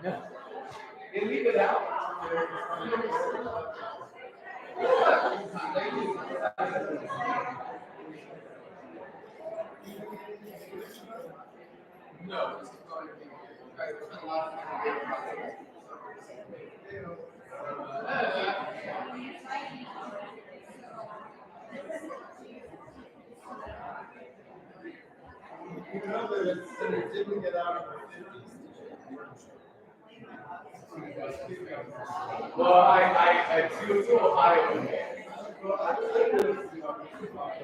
No. They leave it out. No. You know that they didn't get out of the 50s. Well, I do Ohio.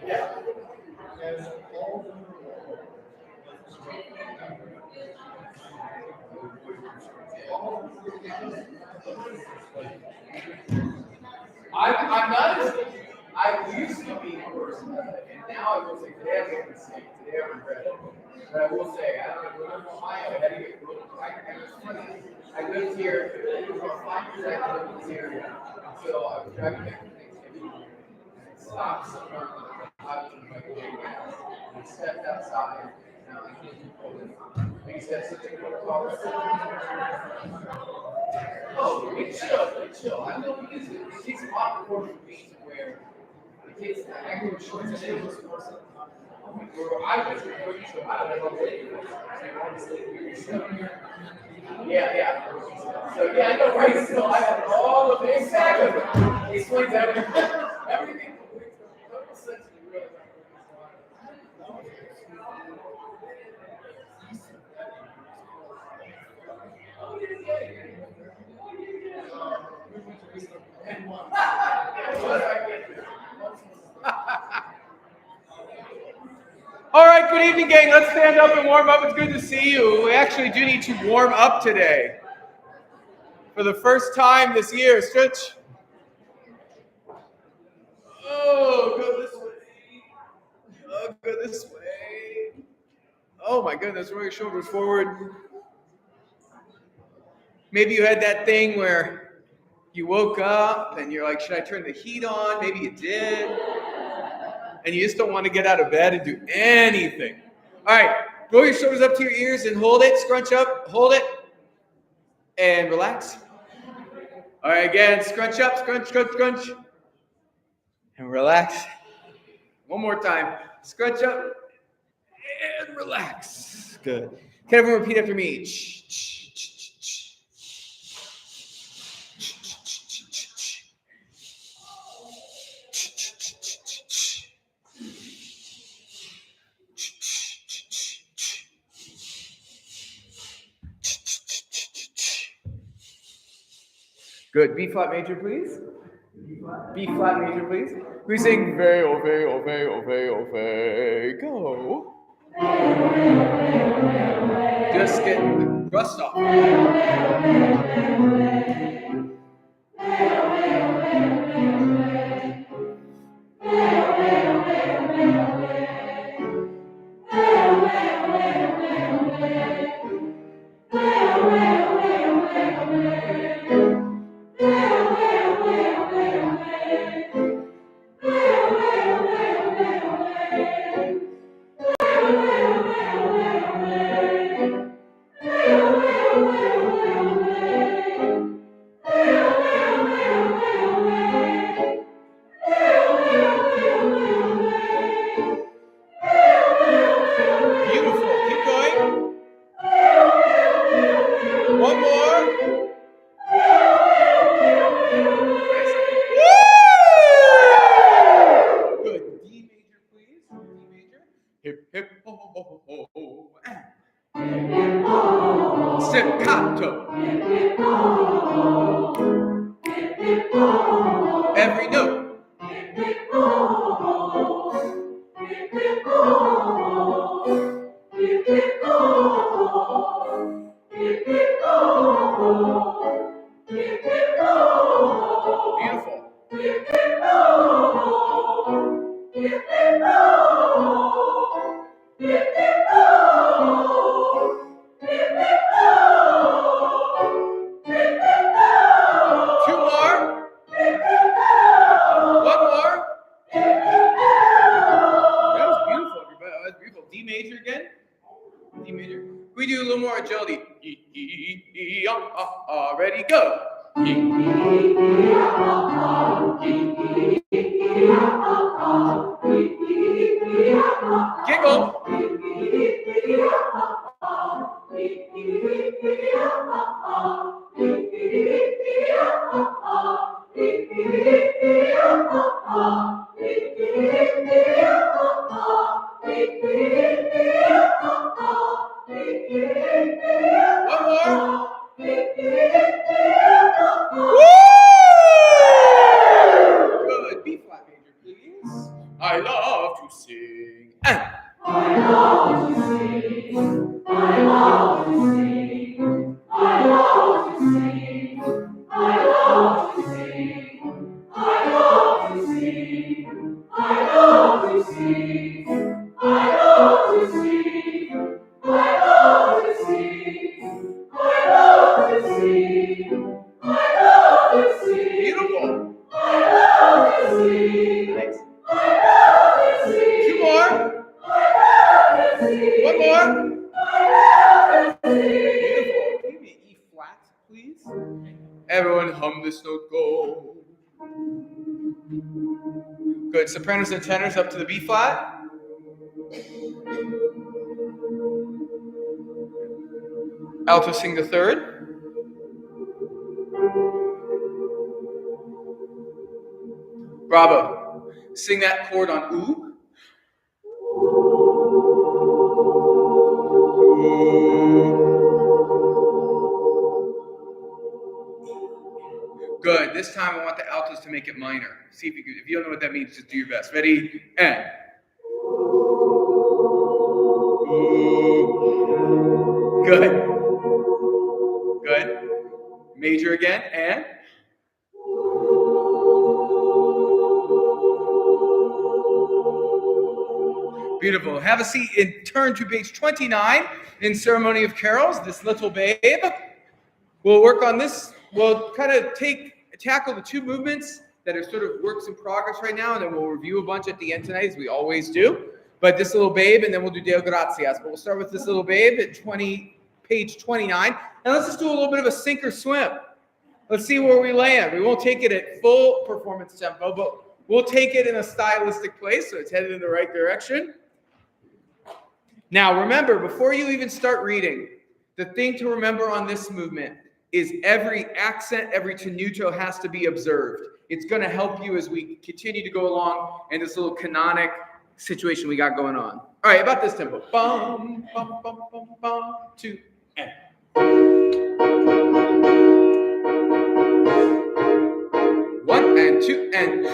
Yeah. And all I'm not as I used to be a person, and now I will say today I made a mistake. Today I regret it. But I will say, I don't know, when I'm in Ohio, I had to get I lived here, it was about 5 years I lived in this area. So I was driving back to Thanksgiving. Stopped somewhere I was in my gas. I stepped outside. Now I can't do it. He said something called oh, it's chill. I know because it takes a lot more for me to wear the kids actually wear shorts and they was I was recording, so I don't know yeah. So yeah, I know right still I have all of it exactly. It explains everything. All right, good evening, gang. Let's stand up and warm up. It's good to see you. We actually do need to warm up today. For the first time this year, stretch. Oh, go this way. Oh, go this way. Oh my goodness, roll your shoulders forward. Maybe you had that thing where you woke up and you're like, should I turn the heat on? Maybe you did. And you just don't want to get out of bed and do anything. All right, roll your shoulders up to your ears and hold it. Scrunch up, hold it, and relax. All right, again, scrunch up, scrunch. And relax. One more time. Scrunch up and relax. Good. Can everyone repeat after me? Good. B flat major, please. B flat major, please. We sing very, go. Just get the rust off. Giggle. One more. Woo! Good. B flat major, please. I love to sing. And I love to sing. I love to sing. I love to sing. I love to sing. I love to sing. I love to sing. I love to sing. I love to sing. I love to sing. I love to sing. beautiful. I love to sing. Thanks. I love to sing. Two more. I love to sing. One more. I love to sing. Beautiful. Give me E flat, please. Everyone hum this note, go. Good. Sopranos and tenors up to the B flat. Alto sing the third. Bravo. Sing that chord on ooh. Good. This time I want the altos to make it minor. See if you don't know what that means, just do your best. Ready? And. Good. Good. Major again, and. Beautiful. Have a seat and turn to page 29 in Ceremony of Carols, this little babe. We'll work on this. We'll kind of tackle the two movements that are sort of works in progress right now, and then we'll review a bunch at the end tonight, as we always do. But this little babe, and then we'll do Deo Gratias. But we'll start with this little babe at page 29. And let's just do a little bit of a sink or swim. Let's see where we land. We won't take it at full performance tempo, but we'll take it in a stylistic place, so it's headed in the right direction. Now, remember, before you even start reading, the thing to remember on this movement is every accent, every tenuto has to be observed. It's going to help you as we continue to go along in this little canonic situation we got going on. All right, about this tempo. Bum, bum, bum, bum, bum, 2, and. 1 and 2 and.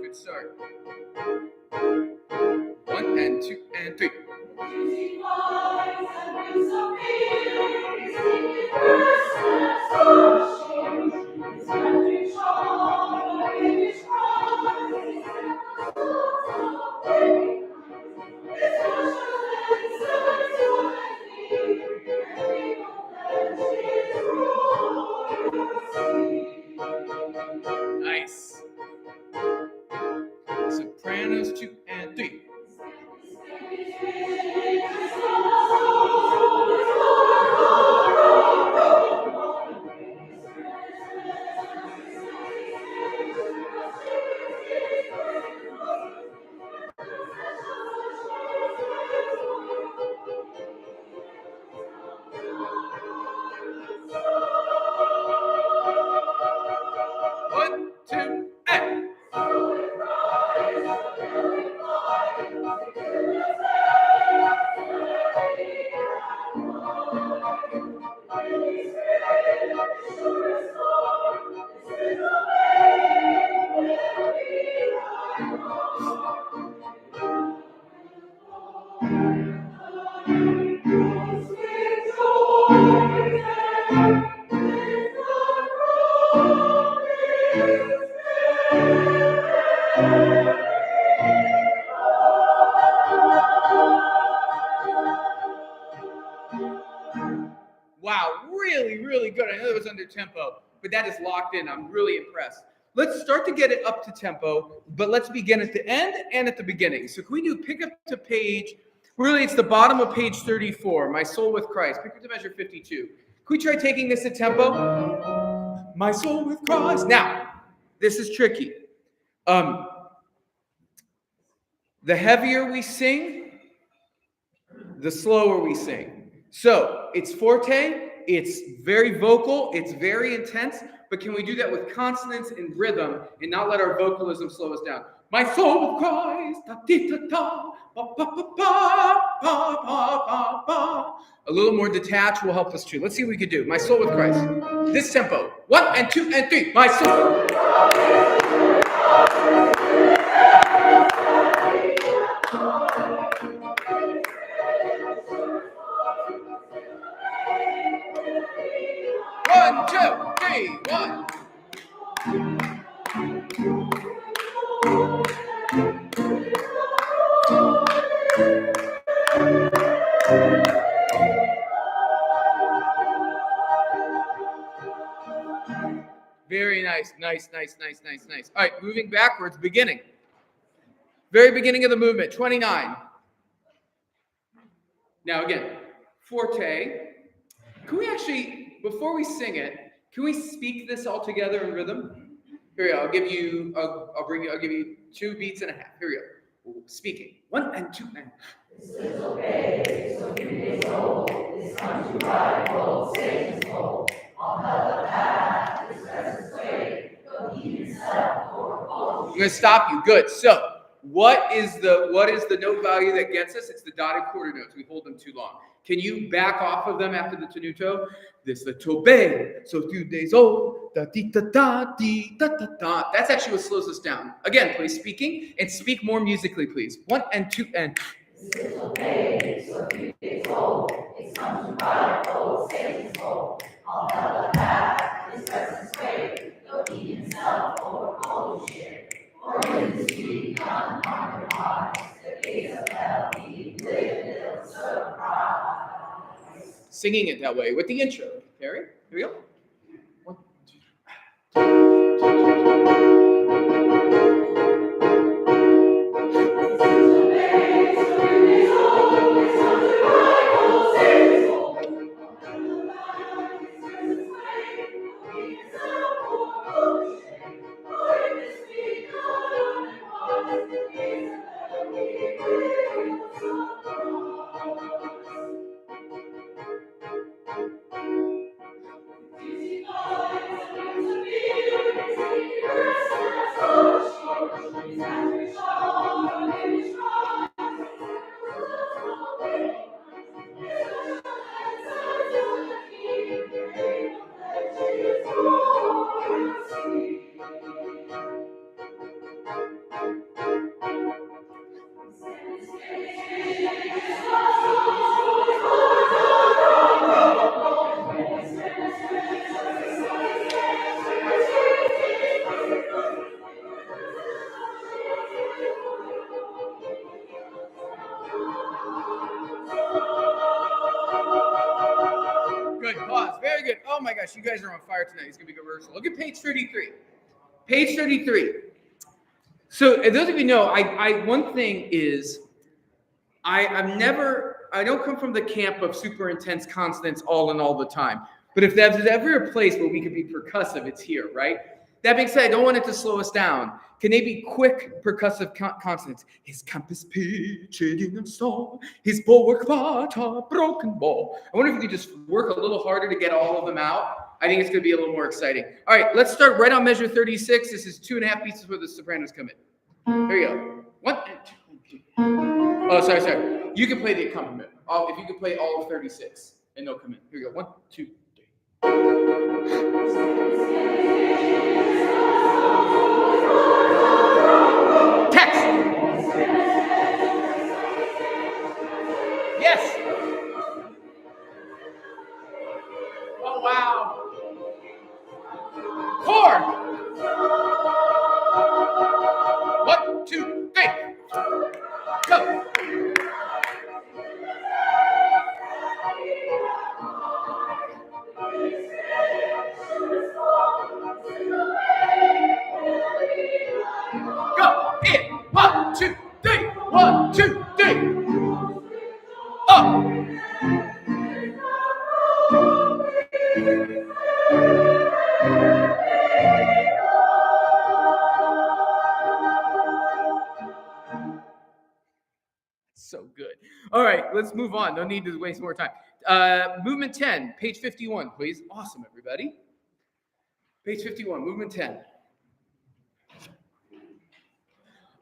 Good start. 1 and 2 and 3. Nice. Sopranos 2 and 3. the tempo, but that is locked in. I'm really impressed. Let's start to get it up to tempo, but let's begin at the end and at the beginning. So can we do pick up to page, really it's the bottom of page 34, My Soul with Christ. Pick up to measure 52. Can we try taking this at tempo? My soul with Christ. Now, this is tricky. The heavier we sing, the slower we sing. So it's forte, it's very vocal, it's very intense, but can we do that with consonants and rhythm and not let our vocalism slow us down? My soul cries, da di da da, ba ba ba ba ba ba ba. A little more detached will help us too. Let's see what we can do. My soul with Christ. This tempo. 1 and 2 and 3. My soul. One, two, three, one. Very nice. All right, moving backwards, beginning. Very beginning of the movement, 29. Now again, forte. Can we actually, before we sing it, can we speak this all together in rhythm? Here we go. I'll give you 2 beats and a half. Here we go. Speaking. 1 and 2 and. This little baby, so 3 days old, this country ride road, Satan's cold. On the path, this presence way, though he himself or I'm going to stop you. Good. So, what is the note value that gets us? It's the dotted quarter notes. We hold them too long. Can you back off of them after the tenuto? This little baby, so 2 days old, da di da da di da da da. That's actually what slows us down. Again, please speaking and speak more musically, please. 1 and 2 and. This little baby, so 3 days old, it's come to ride road, Satan's cold. On the path, this presence way, though he himself or bullshit. For in the street, unharmed hearts, the gates of hell he lived little surprise. Singing it that way with the intro. Carrie, here we go. 1, 2, 3. Good. Pause. Very good. Oh my gosh, you guys are on fire tonight. It's going to be a good rehearsal. Look at page 33. Page 33. So, as those of you know, one thing is, I don't come from the camp of super intense consonants all the time. But if there's ever a place where we could be percussive, it's here, right? That being said, I don't want it to slow us down. Can they be quick percussive consonants? His compass pitched in a storm, his bulwark but a broken ball. I wonder if we could just work a little harder to get all of them out. I think it's going to be a little more exciting. All right, let's start right on measure 36. This is 2.5 beats where the sopranos come in. Here we go. 1 and 2 and 3. Oh, sorry. You can play the accompaniment. If you could play all of 36, and they'll come in. Here we go. 1, 2, 3. Text. Yes. Oh, wow. Chord. 1, 2, 3. Go. So good. All right, let's move on. No need to waste more time. Movement 10, page 51, please. Awesome, everybody. Page 51, movement 10.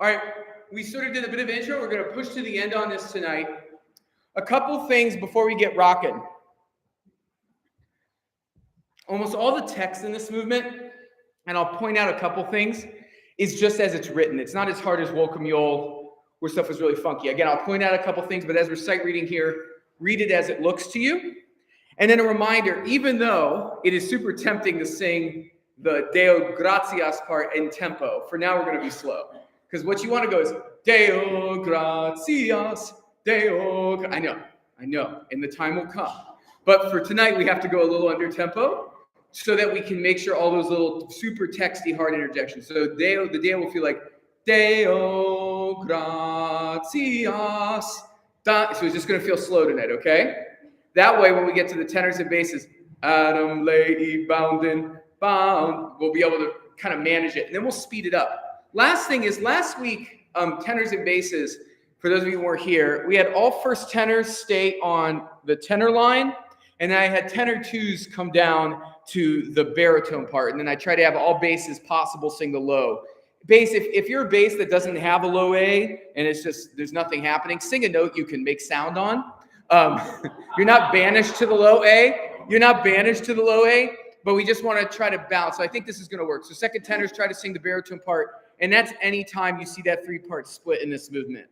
All right, we sort of did a bit of intro. We're going to push to the end on this tonight. A couple things before we get rocking. Almost all the text in this movement, and I'll point out a couple things, is just as it's written. It's not as hard as Woke Mule, where stuff is really funky. Again, I'll point out a couple things, but as we're sight reading here, read it as it looks to you. And then a reminder, even though it is super tempting to sing the Deo Gratias part in tempo, for now we're going to be slow. Because what you want to go is, Deo Gratias, Deo. I know, and the time will come. But for tonight, we have to go a little under tempo so that we can make sure all those little super texty hard interjections. So the Deo will feel like, Deo Gratias. So it's just going to feel slow tonight, okay? That way, when we get to the tenors and basses, Adam, lady, bound, we'll be able to kind of manage it. And then we'll speed it up. Last thing is, last week, tenors and basses, for those of you who weren't here, we had all first tenors stay on the tenor line, and then I had tenor twos come down to the baritone part, and then I try to have all basses possible sing the low. Bass, if you're a bass that doesn't have a low A, and it's just, there's nothing happening, sing a note you can make sound on. You're not banished to the low A. You're not banished to the low A, but we just want to try to balance. So I think this is going to work. So second tenors try to sing the baritone part, and that's any time you see that three-part split in this movement.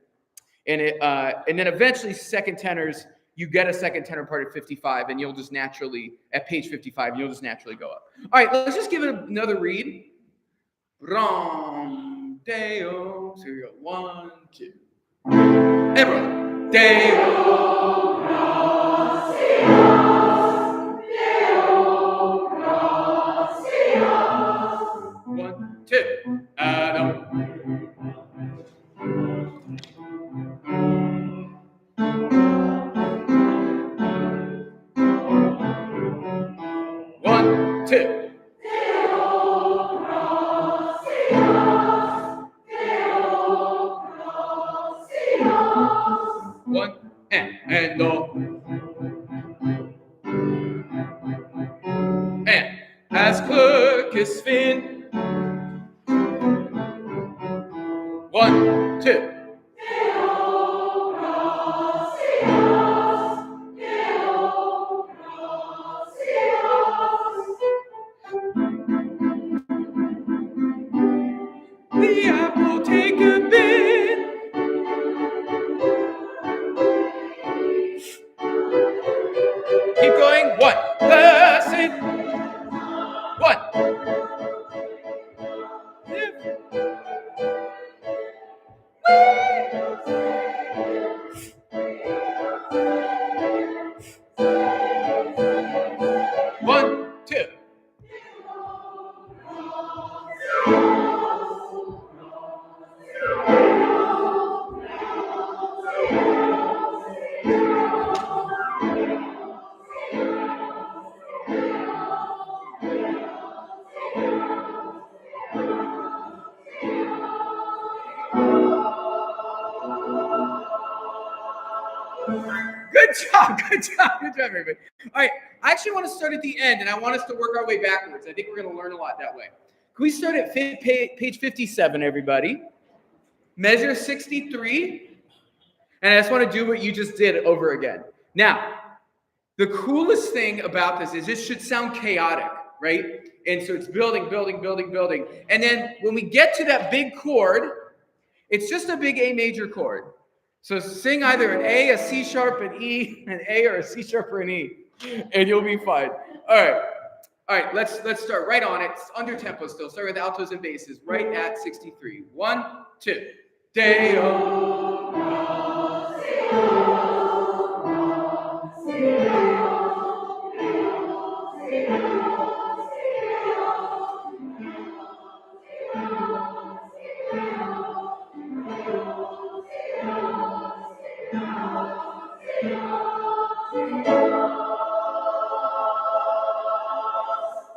And then eventually second tenors, you get a second tenor part at 55, and you'll just naturally, at page 55, you'll just naturally go up. All right, let's just give it another read. Ram, Deo. So here we go. 1, 2. Everyone. Deo. 1, 2. Adam. 1, 2. One and do. And as clerk is fin. 1, 2. The apple take a bit. Keep going. 1. Blessed. 1. 1, 2. Good job, everybody. All right, I actually want to start at the end, and I want us to work our way backwards. I think we're going to learn a lot that way. Can we start at page 57, everybody? Measure 63, and I just want to do what you just did over again. Now, the coolest thing about this is this should sound chaotic, right? And so it's building. And then when we get to that big chord, it's just a big A major chord. So sing either an A, a C sharp, an E, an A, or a C sharp or an E, and you'll be fine. All right. Let's start right on it. It's under tempo still. Start with altos and basses. Right at 63. 1, 2. Deo.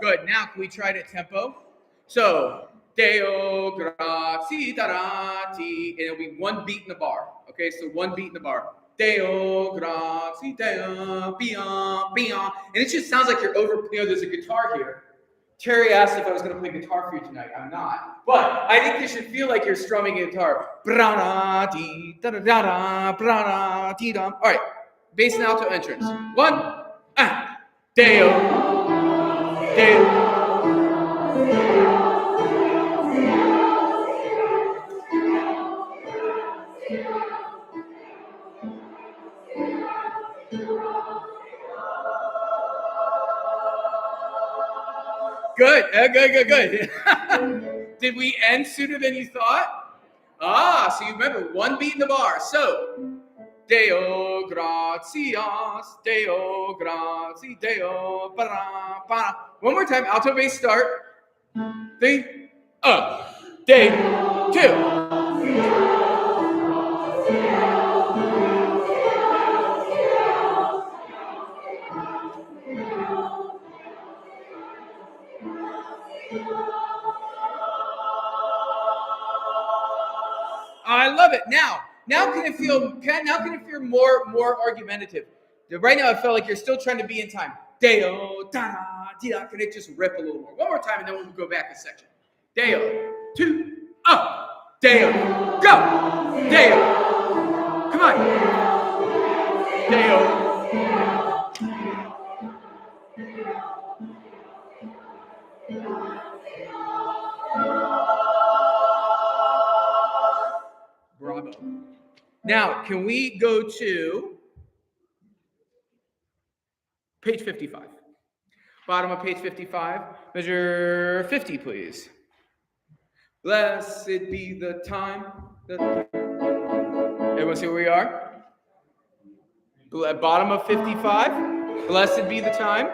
Good. Now, can we try it at tempo? So, Deo, grazie, darati, and it'll be one beat in the bar. Okay, so one beat in the bar. Deo, grazie, deo, bian, bian. And it just sounds like you're over, there's a guitar here. Terry asked if I was going to play guitar for you tonight. I'm not. But I think you should feel like you're strumming a guitar. Bra dee da da da da, bra dee dum. All right, bass and alto entrance. One, Deo, Deo. Good, good. Did we end sooner than you thought? So you remember one beat in the bar. So, Deo gratias, Deo grazie, Deo para para. One more time, alto bass start. 3, day 2. I love it. Now can it feel more argumentative? Right now, I felt like you're still trying to be in time. Deo, da da, can it just rip a little more? One more time, and then we'll go back a section. Deo, 2, Deo, go, Deo, come on, Deo. Bravo. Now, can we go to page 55? Bottom of page 55, measure 50, please. Blessed be the time. Everyone see where we are? Bottom of 55. Blessed be the time.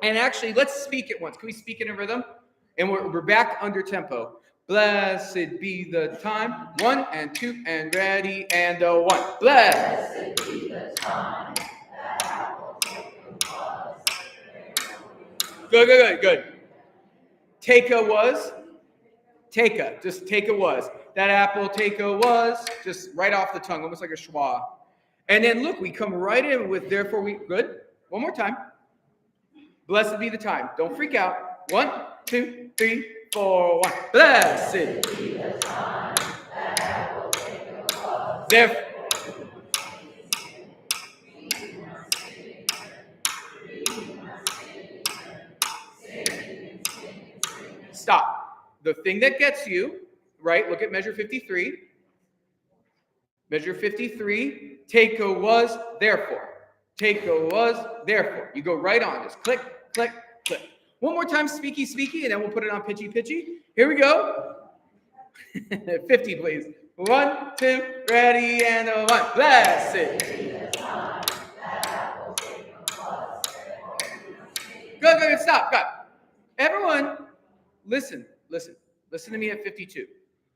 And actually, let's speak it once. Can we speak it in rhythm? And we're back under tempo. Blessed be the time. 1 and 2 and ready and 1. Blessed be the time. Good. Take-a was. Take-a. Just take-a was. That apple take-a was. Just right off the tongue, almost like a schwa. And then look, we come right in with therefore we. Good. One more time. Blessed be the time. Don't freak out. 1, 2, 3, 4, 1. Blessed be the time. Therefore. Stop. The thing that gets you, right? Look at measure 53. Measure 53. Take-a was, therefore. Take-a was, therefore. You go right on. Just click, click, click. One more time, speaky, speaky, and then we'll put it on pitchy, pitchy. Here we go. 50, please. 1, 2, ready, and 1. Blessed. Good. Stop. Good. Everyone, listen to me at 52.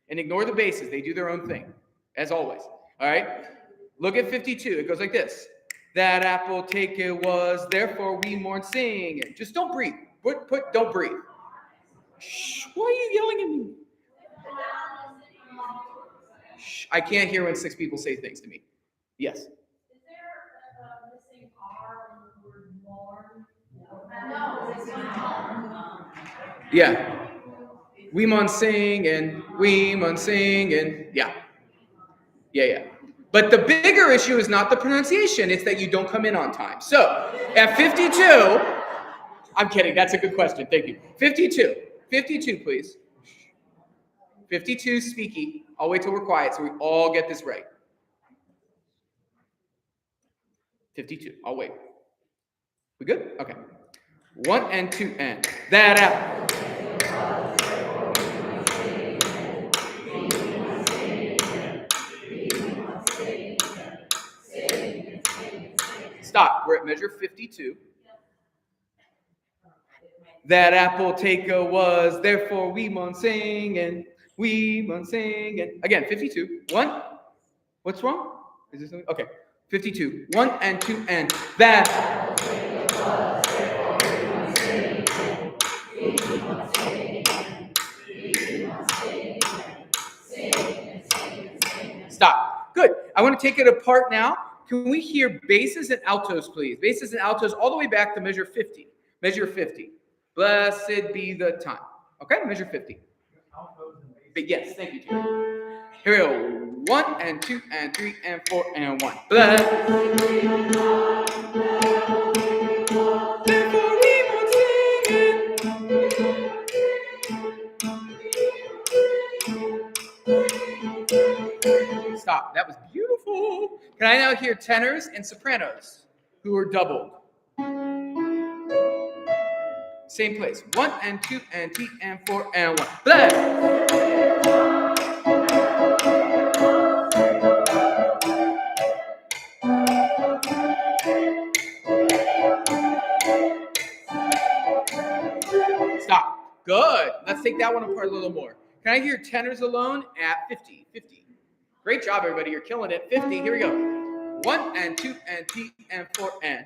And ignore the basses. They do their own thing, as always. All right? Look at 52. It goes like this. That apple take it was, therefore we mourn sing. Just don't breathe. Don't breathe. Shh, why are you yelling at me? Shh, I can't hear when 6 people say things to me. Yes. Is there a missing R on the word mourn? No, it's not. Yeah. We mun sing and yeah. But the bigger issue is not the pronunciation, it's that you don't come in on time. So at 52, I'm kidding, that's a good question, thank you. 52, please. 52, speaky. I'll wait till we're quiet so we all get this right. 52, I'll wait. We good? Okay. 1 and 2 and that apple. Stop. We're at measure 52. That apple take-a was, therefore we mun sing and we mun sing and again 52. 1. What's wrong? Is this something? Okay. 52. 1 and 2 and that apple take-a was, therefore we mun sing and we mun sing and we mun sing and sing and sing and sing. Stop. Good. I want to take it apart now. Can we hear basses and altos, please? Basses and altos all the way back to measure 50. Measure 50. Blessed be the time. Okay, measure 50. But yes, thank you, Jim. Here we go. 1 and 2 and 3 and 4 and 1. Blessed. Therefore we will sing it. Stop. That was beautiful. Can I now hear tenors and sopranos who are doubled? Same place. 1 and 2 and 3 and 4 and 1. Blessed. Stop. Good. Let's take that one apart a little more. Can I hear tenors alone at 50? 50. Great job, everybody. You're killing it. 50. Here we go. 1 and 2 and 3 and 4 and.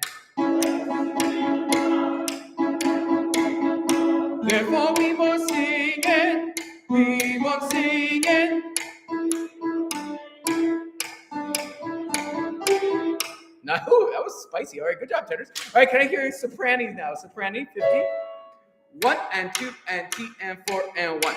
Therefore we will sing it. We will sing it. No, that was spicy. All right, good job, tenors. All right, can I hear sopranis now? Soprani, 50. 1 and 2 and 3 and 4 and 1.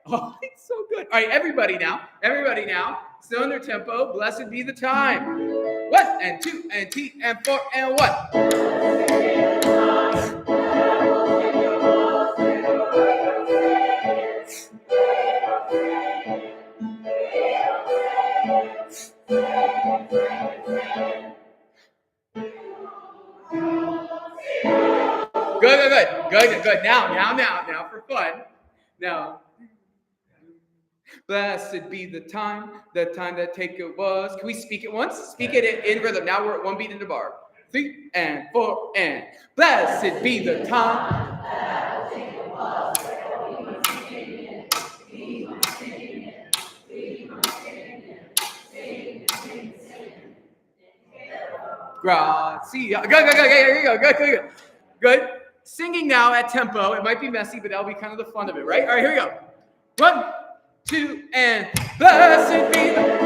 Oh, it's so good. All right, everybody now. Still in their tempo. Blessed be the time. 1 and 2 and 3 and 4 and 1. Good. Now for fun. Now. Blessed be the time that take it was. Can we speak it once? Speak it in rhythm. Now we're at one beat in the bar. 3 and 4 and. Blessed be the time that take it was. Grazie. Good. Singing now at tempo. It might be messy, but that'll be kind of the fun of it, right? All right, here we go. 1, 2, and blessed be the.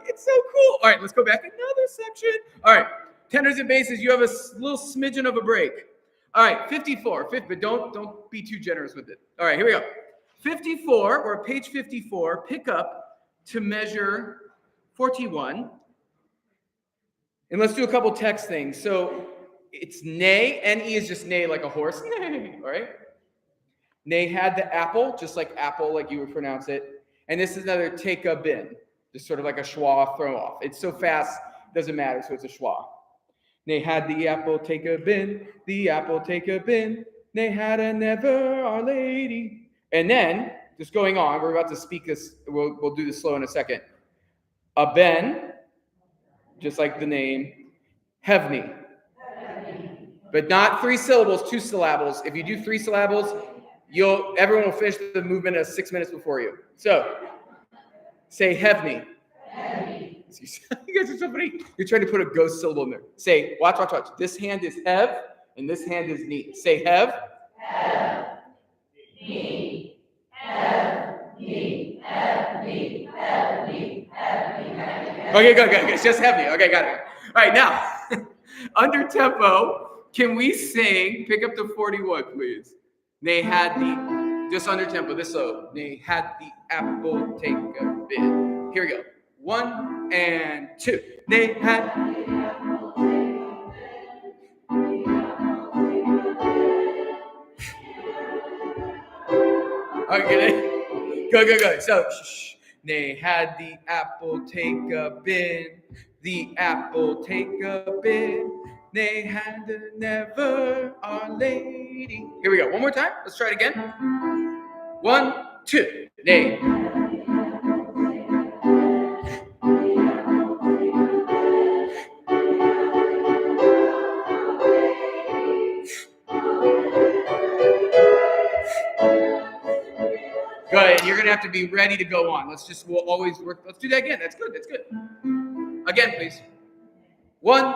It's so cool. All right, let's go back another section. All right, tenors and basses, you have a little smidgen of a break. All right, 54, but don't be too generous with it. All right, here we go. 54, or page 54, pick up to measure 41. And let's do a couple text things. So it's neigh, N-E is just neigh like a horse, all right? Neigh had the apple, just like apple, like you would pronounce it. And this is another take a bin, just sort of like a schwa throw off. It's so fast, doesn't matter, so it's a schwa. Neigh had the apple, take a bin, the apple, take a bin. Neigh had a never, Our Lady. And then, just going on, we're about to speak this, we'll do this slow in a second. A ben, just like the name, Heavney. But not 3 syllables, 2 syllables. If you do 3 syllables, everyone will finish the movement 6 minutes before you. So, say Heavney. You guys are so funny. You're trying to put a ghost syllable in there. Say, watch. This hand is hev, and this hand is knee. Say hev. Hev, knee, hev, knee, hev, knee, hev, knee, hev, knee, hev, knee. Okay, good. It's just heavy. Okay, got it. All right, now, under tempo, can we sing, pick up to 41, please. They had just under tempo, this slow. They had the apple, take a bit. Here we go. 1 and 2. They had the apple, okay, good. So, they had the apple take a bin. The apple take a bin. They had never Our Lady. Here we go. One more time. Let's try it again. 1, 2. They. Good. You're gonna have to be ready to go on. We'll always work. Let's do that again. That's good. That's good. Again, please. 1.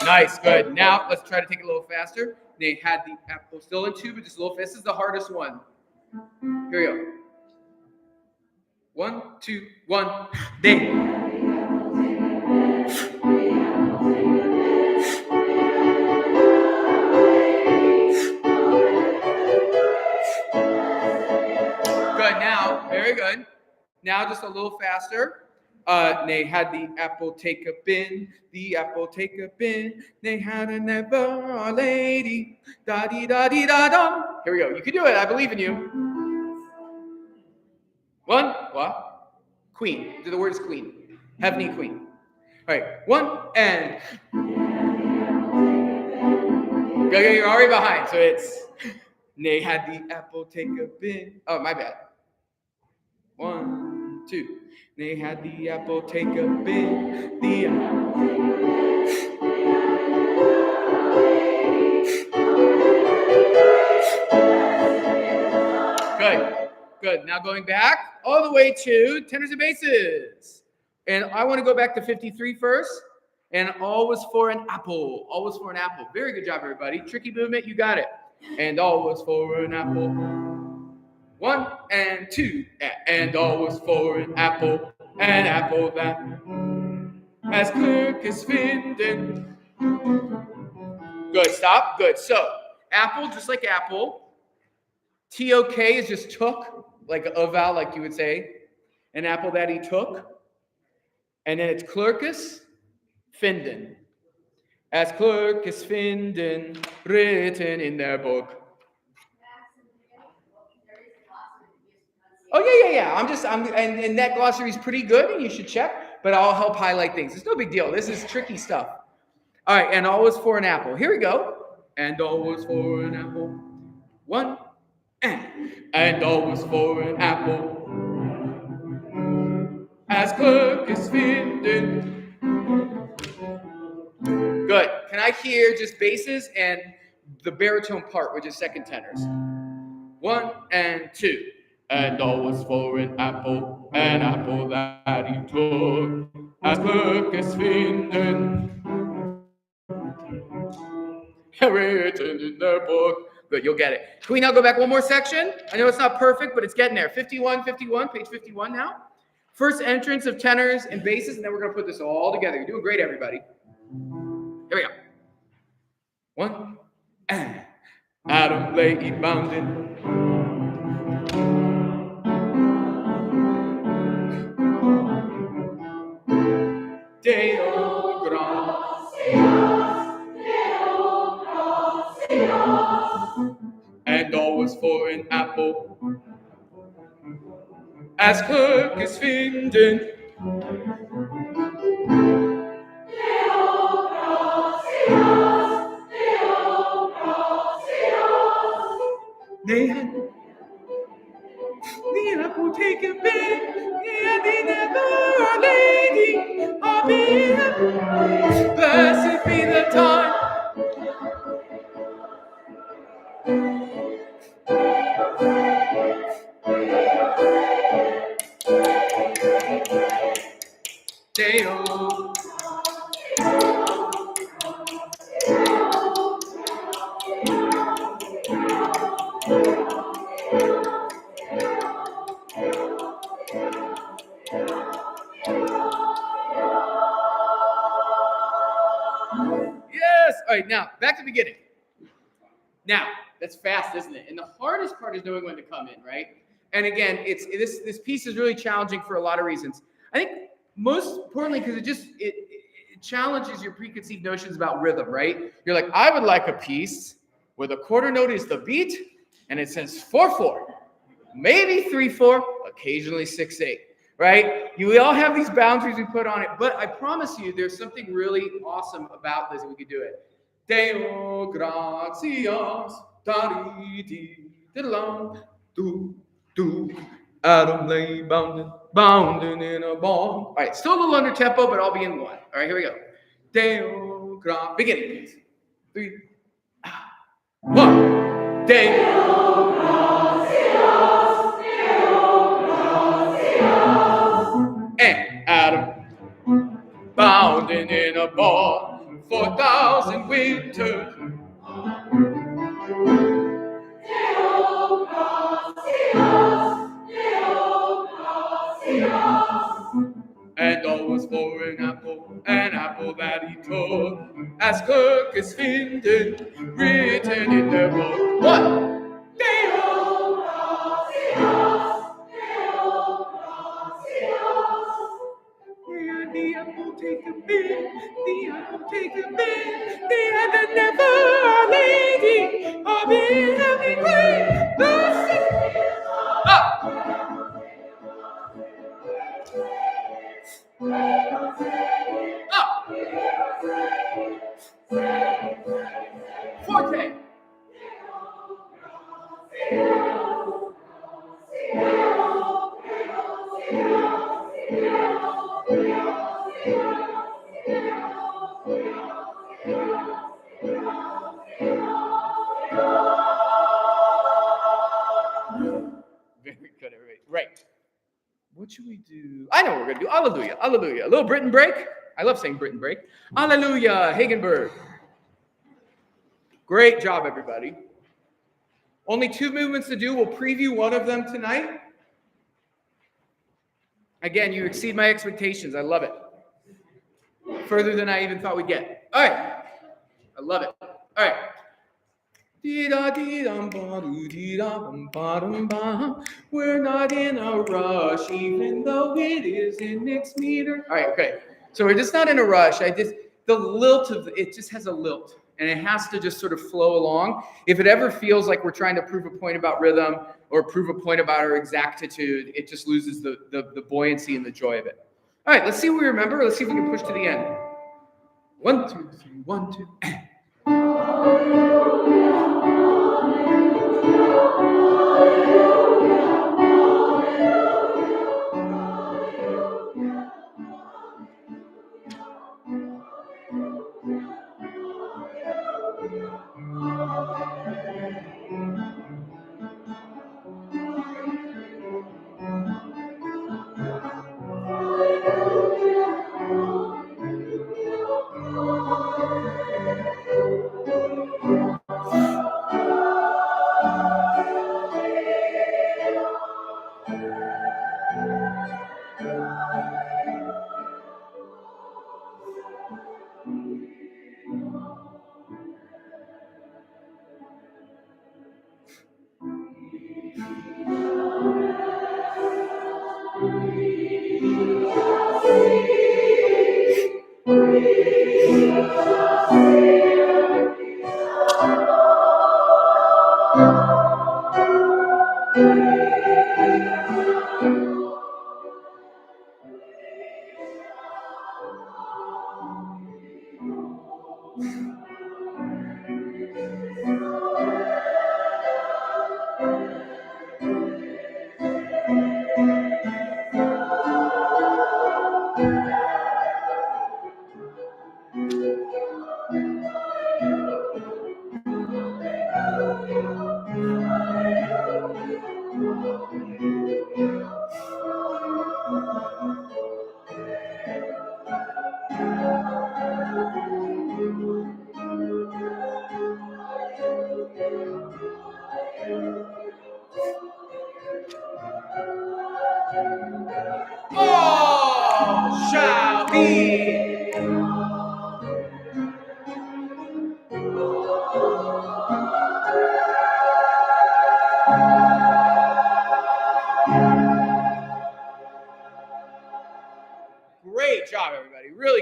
Nice, good. Now let's try to take it a little faster. They had the apple still in 2, but just a little. This is the hardest one. Here we go. 1, 2, 1. They. Good. Now, very good. Now just a little faster. They had the apple take a bin, the apple take a bin. They had a never Our Lady, da dee da dee da dum. Here we go. You can do it. I believe in you. 1, what? Queen. The word is queen. Heavenly queen. All right. 1 and. Go. You're already behind. So it's. They had the apple take a bin. Oh, my bad. 1, 2. They had the apple take a bin. The apple take a bin. Good. Now going back all the way to tenors and basses. And I want to go back to 53 first. And all was for an apple. All was for an apple. Very good job, everybody. Tricky movement. You got it. And all was for an apple. 1 and 2, and all was for an apple that as quick as Finden. Good, stop, good. So, apple, just like apple. T-O-K is just took, like a vowel, like you would say. An apple that he took. And then it's Clercus Finden. As Clercus Finden, written in their book. Oh, yeah. And that glossary is pretty good, and you should check, but I'll help highlight things. It's no big deal. This is tricky stuff. All right, and all was for an apple. Here we go. And all was for an apple. 1, and all was for an apple. As clerk is Finden. Good. Can I hear just basses and the baritone part, which is second tenors? 1 and 2. And all was for an apple that he took, as quick as Finden, written in their book. Good, you'll get it. Can we now go back one more section? I know it's not perfect, but it's getting there. 51, page 51 now. First entrance of tenors and basses, and then we're going to put this all together. You're doing great, everybody. Here we go. 1, and Adam lay he bounded. Deo gratias, and all was for an apple, as clerk is Finden. They had the apple take a bit, and they never Our Lady, blessed be the time. Deo. Yes. All right, now back to the beginning. Now, that's fast, isn't it? And the hardest part is knowing when to come in, right? And again, this piece is really challenging for a lot of reasons. I think most importantly because it challenges your preconceived notions about rhythm, right? You're like, I would like a piece where the quarter note is the beat and it says 4/4, maybe 3/4, occasionally 6/8, right? We all have these boundaries we put on it, but I promise you there's something really awesome about this and we could do it. Deo gratias, da-dee-dee, da-da-lam, do. Adam lay bounding in a bond. All right, still a little under tempo, but I'll be in one. All right, here we go. Deo beginning, please. 3. 1. Deo and Adam bounding in a bond 4,000 winters. And all was for an apple that he took, as Kirk is Finden, written in the book. 1. The apple take a bit, the apple take a bit, the other never a lady, a bit of a queen, the city up. Up. Forte. Very good, everybody. Right. What should we do? I know what we're going to do. Hallelujah. Hallelujah. A little Britain break. I love saying Britain break. Hallelujah. Hagenberg. Great job, everybody. Only 2 movements to do. We'll preview one of them tonight. Again, you exceed my expectations. I love it. Further than I even thought we'd get. All right. I love it. All right. We're not in a rush, even though it is in mixed meter. All right, okay. So we're just not in a rush. The lilt of it just has a lilt, and it has to just sort of flow along. If it ever feels like we're trying to prove a point about rhythm or prove a point about our exactitude, it just loses the buoyancy and the joy of it. All right, let's see what we remember. Let's see if we can push to the end. 1, 2, 3, 1, 2.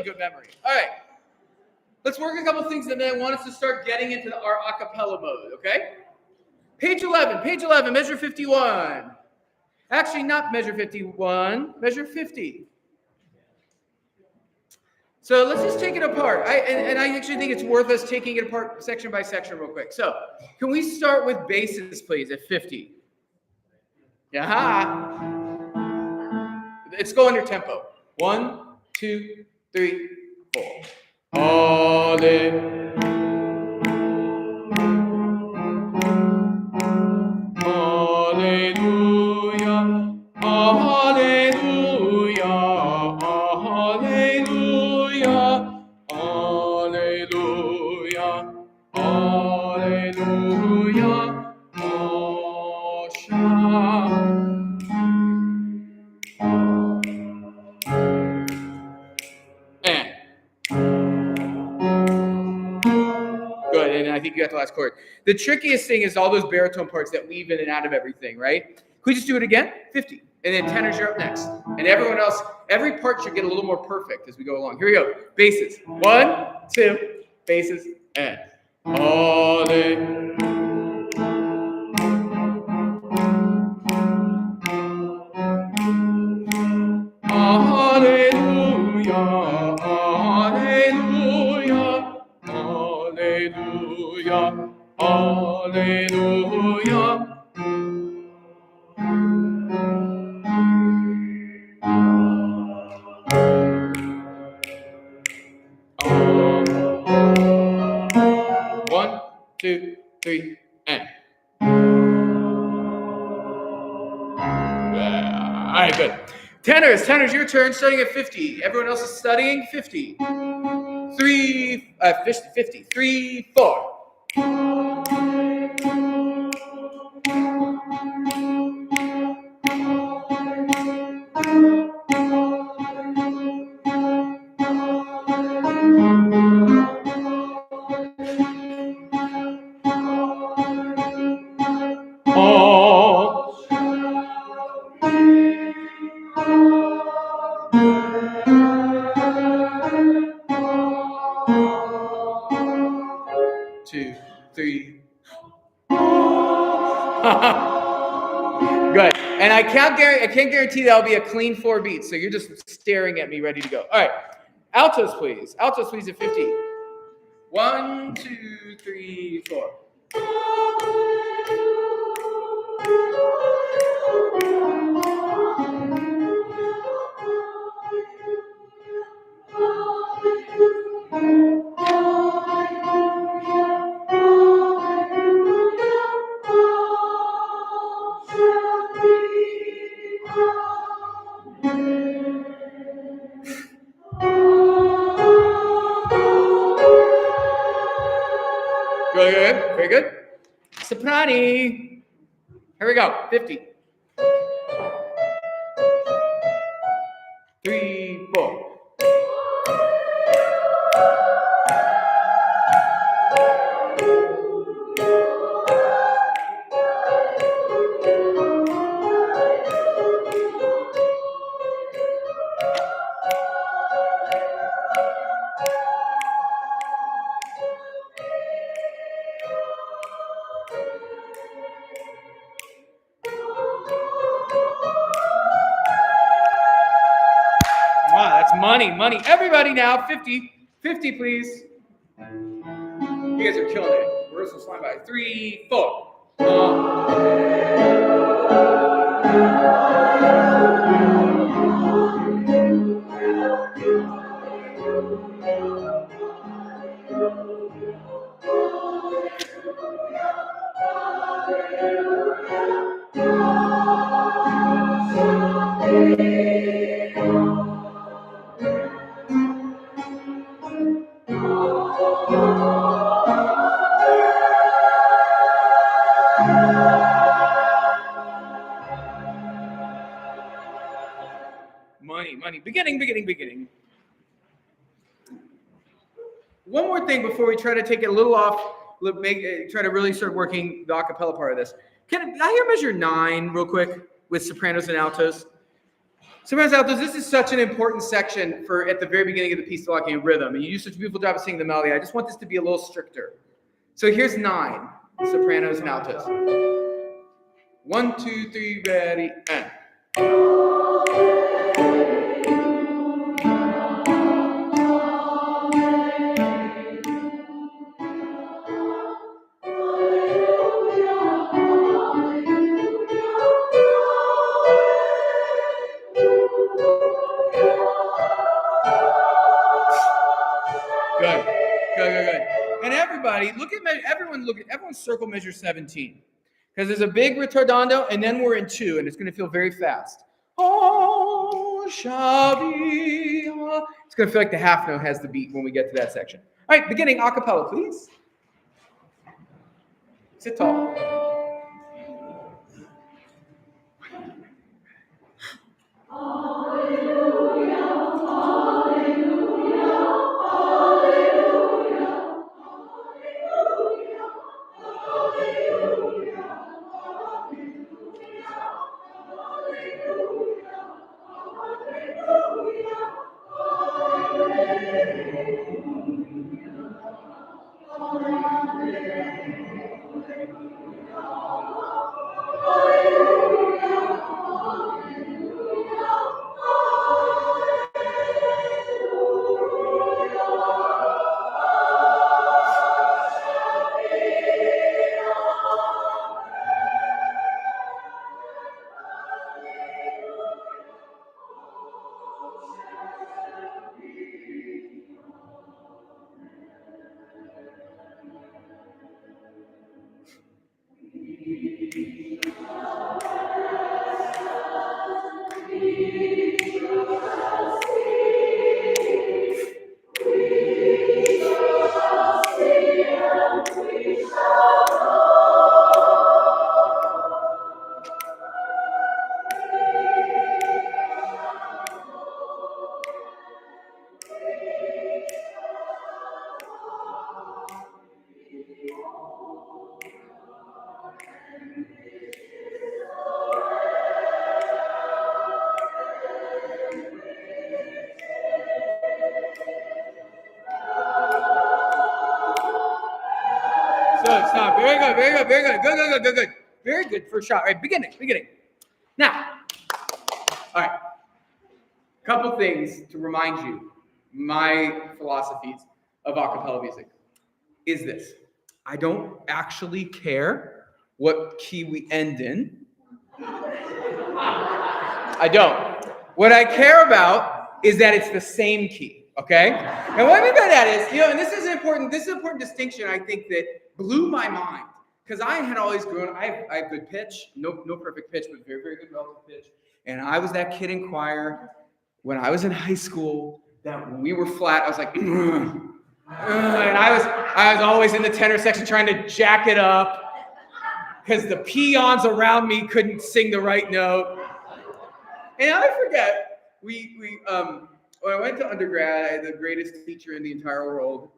good memory. All right. Let's work a couple things, and then I want us to start getting into our a cappella mode, okay? Page 11, measure 51. Actually, not measure 51, measure 50. So let's just take it apart. I actually think it's worth us taking it apart section by section real quick. So can we start with basses, please, at 50? Yeah. Let's go under tempo. 1, 2, 3, 4. Hallelujah. Hallelujah. Hallelujah. Hallelujah. Hallelujah. Hallelujah. And good, and I think you got the last chord. The trickiest thing is all those baritone parts that weave in and out of everything, right? Could we just do it again? 50. And then tenors, you're up next. And everyone else, every part should get a little more perfect as we go along. Here we go. Basses. 1, 2, basses, and. Hallelujah. Hallelujah. Hallelujah. Hallelujah. Hallelujah. One, two, three, and. All right, good. Tenors, your turn, starting at 50. Everyone else is studying 50. 50. 3, 4. Two, three. Good. And I can't guarantee that'll be a clean 4 beats. So you're just staring at me, ready to go. All right. Altos, please. Altos, please, at 50. 1, 2, 3, 4. Good. Very good. Soprani. Here we go. 50. 3, 4. Wow, that's money. Everybody now, 50. 50, please. You guys are killing it. Rehearsal's flying by. 3, 4. Money. Beginning. One more thing before we try to take it a little off, try to really start working the acapella part of this. Can I hear measure 9 real quick with sopranos and altos? Sopranos altos, this is such an important section for at the very beginning of the piece, locking in rhythm. And you do such a beautiful job of singing the melody. I just want this to be a little stricter. So here's 9 sopranos and altos. 1, 2, 3, ready, and. Good. And everybody, everyone circle measure 17. Because there's a big ritardando, and then we're in 2, and it's going to feel very fast. Oh, Shavi. It's going to feel like the half note has the beat when we get to that section. All right, beginning a cappella, please. Sit tall. So stop. Very good. Very good first shot. All right, beginning. Now, all right. Couple things to remind you, my philosophies of a cappella music is this. I don't actually care what key we end in. I don't. What I care about is that it's the same key, okay? And what I mean by that is, and this is an important distinction, I think, that blew my mind. Because I had always grown, I have good pitch, no perfect pitch, but very, very good relative pitch. And I was that kid in choir when I was in high school that when we were flat, I was like, and I was always in the tenor section trying to jack it up because the peons around me couldn't sing the right note. And I forget, when I went to undergrad, I had the greatest teacher in the entire world,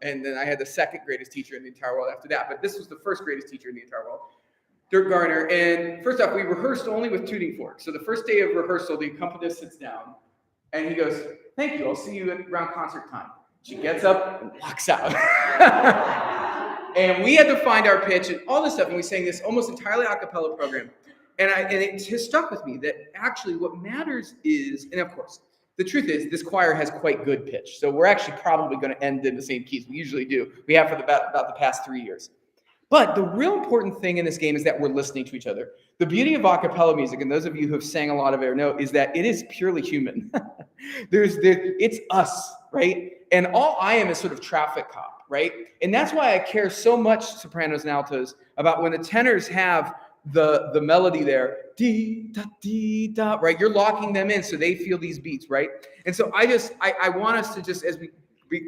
and then I had the second greatest teacher in the entire world after that, but this was the first greatest teacher in the entire world, Dirk Garner. And first off, we rehearsed only with tuning forks. So the first day of rehearsal, the accompanist sits down, and he goes, "Thank you, I'll see you around concert time." She gets up and walks out. And we had to find our pitch and all this stuff, and we sang this almost entirely a cappella program. And it has stuck with me that actually what matters is, and of course, the truth is this choir has quite good pitch. So we're actually probably going to end in the same keys. We usually do. We have for about the past 3 years. But the real important thing in this game is that we're listening to each other. The beauty of a cappella music, and those of you who have sang a lot of it know, is that it is purely human. It's us, right? And all I am is sort of traffic cop, right? And that's why I care so much, sopranos and altos, about when the tenors have the melody there, dee da dee da, right? You're locking them in so they feel these beats, right? And so I want us to just, as we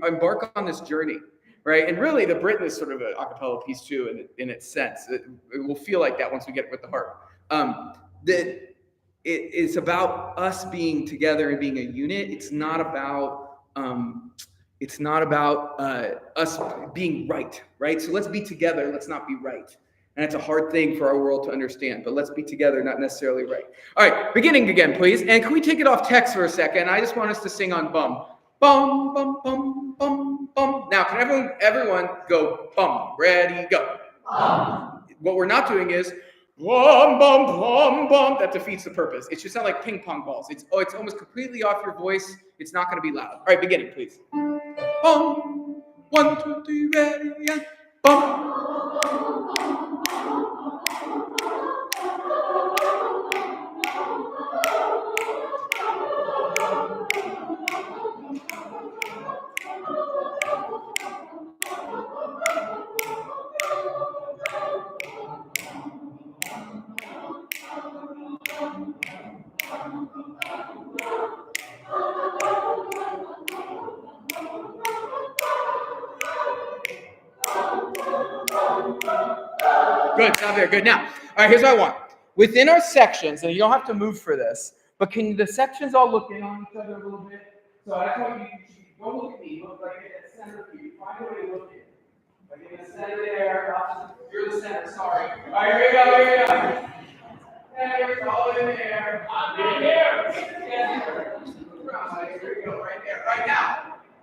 embark on this journey, right? And really, the Britain is sort of an a cappella piece too, in its sense. It will feel like that once we get it with the harp. That it's about us being together and being a unit. It's not about us being right? So let's be together. Let's not be right. And it's a hard thing for our world to understand, but let's be together, not necessarily right. All right, beginning again, please. And can we take it off text for a second? I just want us to sing on bum. Bum, bum, bum, bum, bum. Now, can everyone go bum? Ready, go. Bum. What we're not doing is bum, bum, bum, bum. That defeats the purpose. It should sound like ping pong balls. It's almost completely off your voice. It's not going to be loud. All right, beginning, please. Bum. 1, 2, 3, ready, and bum. Good, stop there. Good. Now, all right, here's what I want. Within our sections, and you don't have to move for this, but can the sections all look in on each other a little bit? So that's why you don't look at me. Look like at the center of you. Find a way to look in. Like in the center there. You're the center. Sorry. All right, here we go. Here we go. There, it's all in there. I'm in there. Yeah. Here we go. Right there. Right now,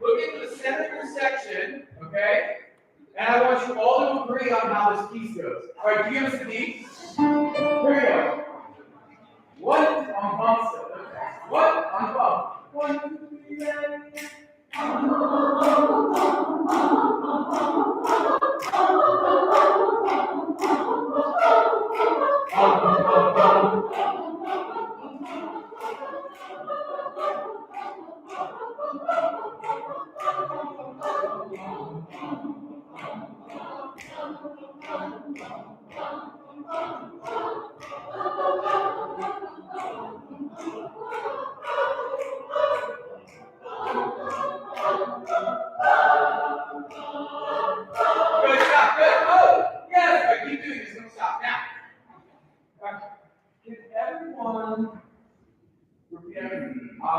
look into the center of your section. Okay. And I want you all to agree on how this piece goes. All right, give us the piece. Here we go. One on bump still. One on bump. 1, 2, 3, ready. Good, stop, good. Oh, yes, right, keep doing this, don't stop. Now, can everyone repeat everything? I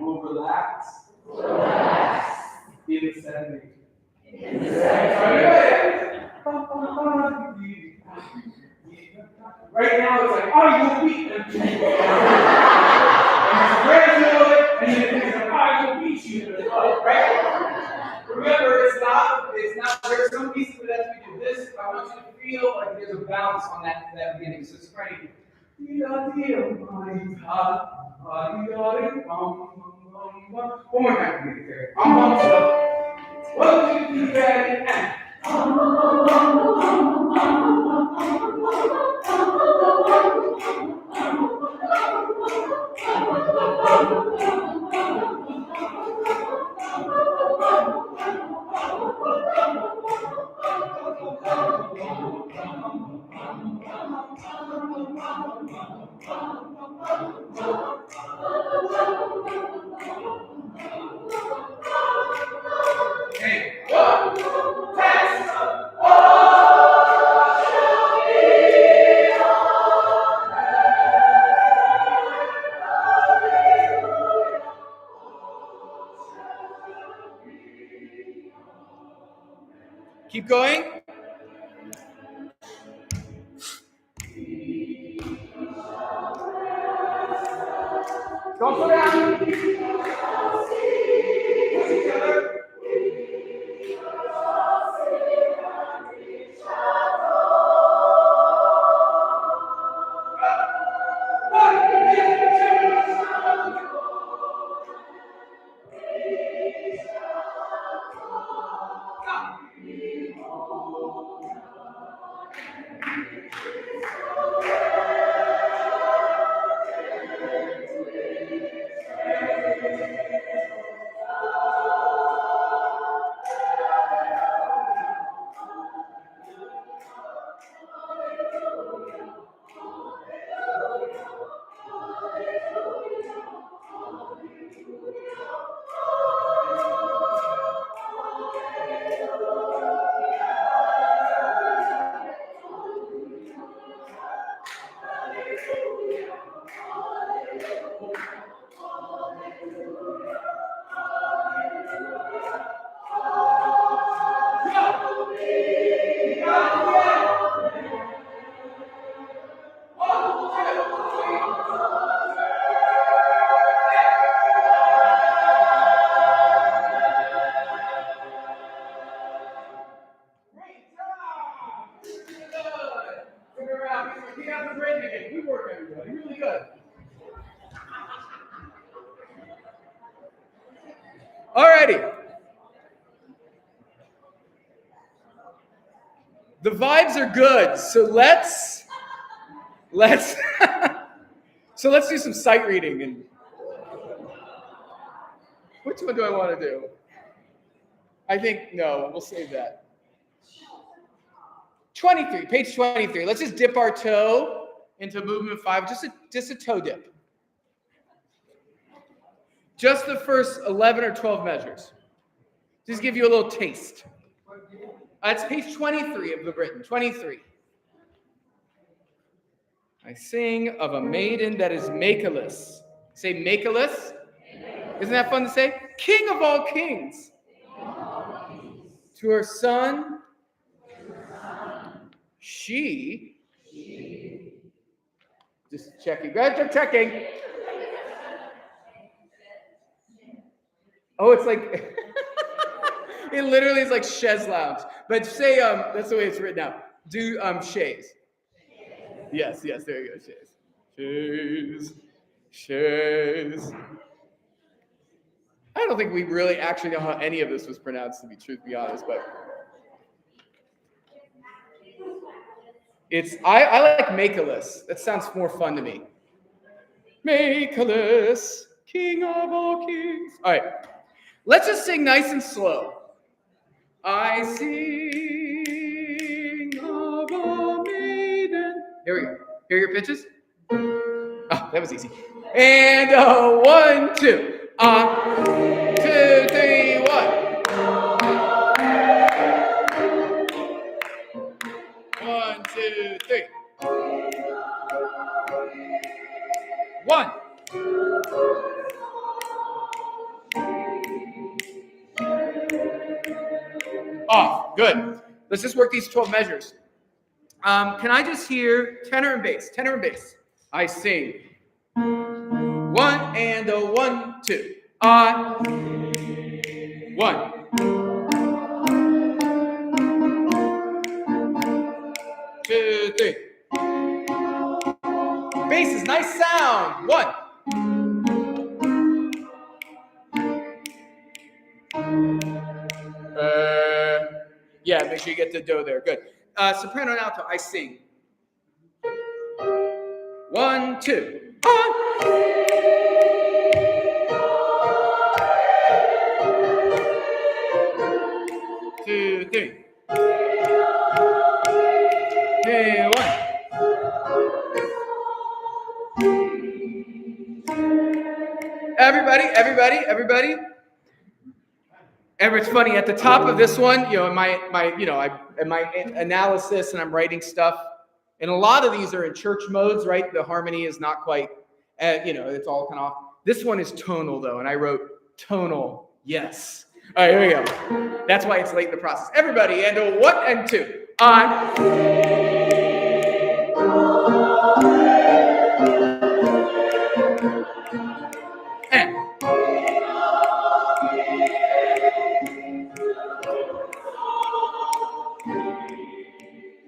will relax in the center. Right now it's like, I will beat them. And it's like, I will beat you. Right? Remember, it's not, there's some pieces of it as we do this. I want you to feel like there's a bounce on that beginning. So it's trying to one more time. I'm 1, 2, 3, ready, and hey, 1, test. Keep going. Don't go down. Push each other. We got the Britain again. Good work, everybody. Really good. Alrighty. The vibes are good, so let's so let's do some sight reading. And which one do I want to do? I think no, we'll save that. 23, page 23. Let's just dip our toe into movement 5, just a toe dip. Just the first 11 or 12 measures. Just give you a little taste. That's page 23 of the Britain. 23. I sing of a maiden that is makeless. Say makeless. Isn't that fun to say? King of all kings. To her son, she. Just checking. Guys, I'm checking. Oh, it's like it literally is like chaise lounge. But say that's the way it's written out. Do chaise. Yes, there you go, chaise. Chaise. I don't think we really actually know how any of this was pronounced, to be truth be honest, but I like makeless. That sounds more fun to me. Makeless, King of all kings. All right, let's just sing nice and slow. I sing of a maiden. Here we go. Hear your pitches? Oh, that was easy. And 1, 2. 2, 3, 1. 1, 2, 3. 1. Off. Good. Let's just work these 12 measures. Can I just hear tenor and bass? Tenor and bass. I sing. 1 and 1, 2. 1. 2, 3. Bass is nice sound. 1. Yeah, make sure you get the do there. Good. Soprano and alto. I sing. 1, 2. 2, 3. 3, 1. Everybody. And it's funny at the top of this one, in my analysis, and I'm writing stuff. And a lot of these are in church modes, right? The harmony is not quite, it's all kind of off. This one is tonal though, and I wrote tonal. Yes. All right, here we go. That's why it's late in the process. Everybody, and 1 and 2. And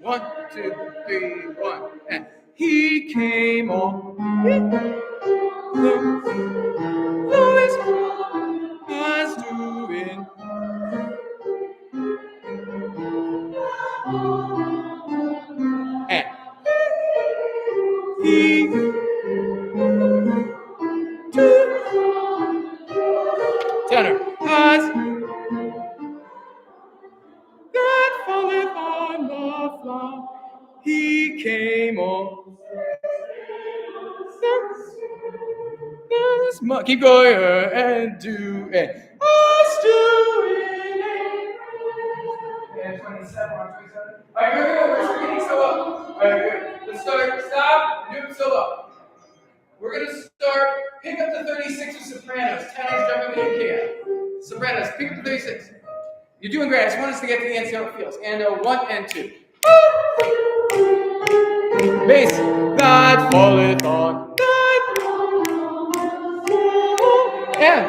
1, 2, 3, 1, and he came on. Louis was doing. And he tenor has that falleth on the floor. He came on. Keep going and do it. Us doing it. And 27 on 27. All right, here we go. We're getting solo. All right, good. Let's start. Stop. New solo. We're going to start. Pick up the 36 with sopranos. Tenors, jump in when you can. Sopranos, pick up the 36. You're doing great. I just want us to get to the end, see how it feels. And 1 and 2. Bass. That falleth on. And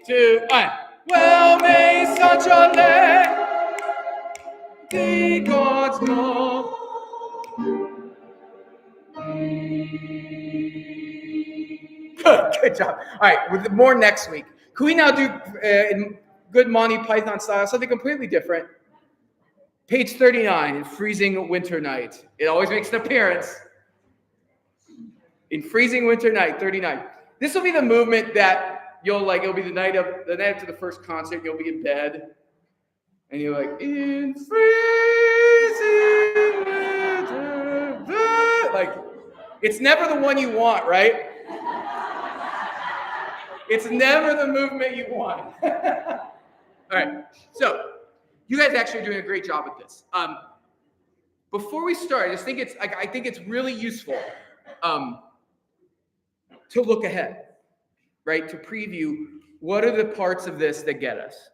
2, 1. Well, may such a land be God's love. Good job. All right, with more next week. Can we now do, in good Monty Python style, something completely different? Page 39, in Freezing Winter Night. It always makes an appearance. In Freezing Winter Night, 39. This will be the movement that you'll like. It'll be the night after the first concert. You'll be in bed, and you're like, in freezing winter. Like, it's never the one you want, right? It's never the movement you want. All right, so you guys actually are doing a great job at this. Before we start, I think it's really useful to look ahead, right? To preview what are the parts of this that get us.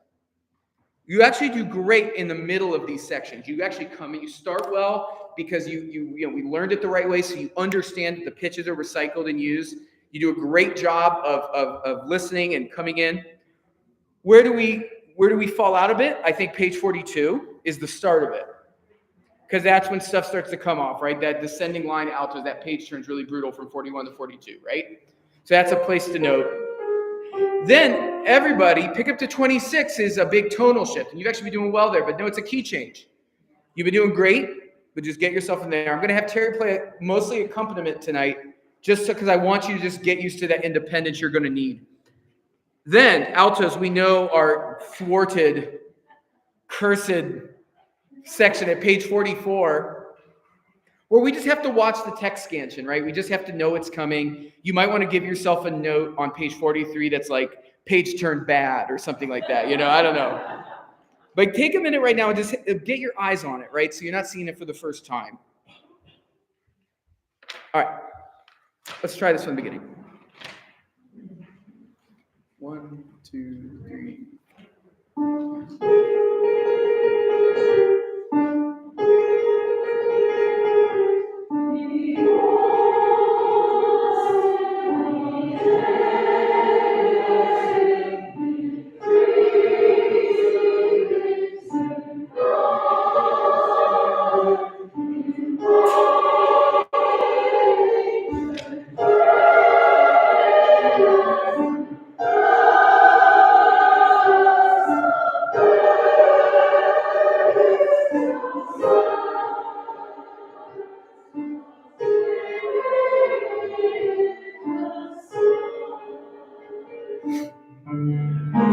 You actually do great in the middle of these sections. You actually come and you start well because we learned it the right way, so you understand that the pitches are recycled and used. You do a great job of listening and coming in. Where do we fall out a bit? I think page 42 is the start of it, because that's when stuff starts to come off, right? That descending line altos, that page turns really brutal from 41 to 42, right? So that's a place to note. Then everybody, pick up to 26 is a big tonal shift, and you've actually been doing well there, but no, it's a key change. You've been doing great, but just get yourself in there. I'm going to have Terry play mostly accompaniment tonight, just because I want you to just get used to that independence you're going to need. Then altos, we know, are thwarted, cursed section at page 44, where we just have to watch the text scansion, right? We just have to know it's coming. You might want to give yourself a note on page 43 that's like, page turned bad or something like that. I don't know. But take a minute right now and just get your eyes on it, right? So you're not seeing it for the first time. All right. Let's try this from the beginning. 1, 2, 3.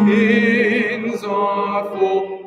Winds are full.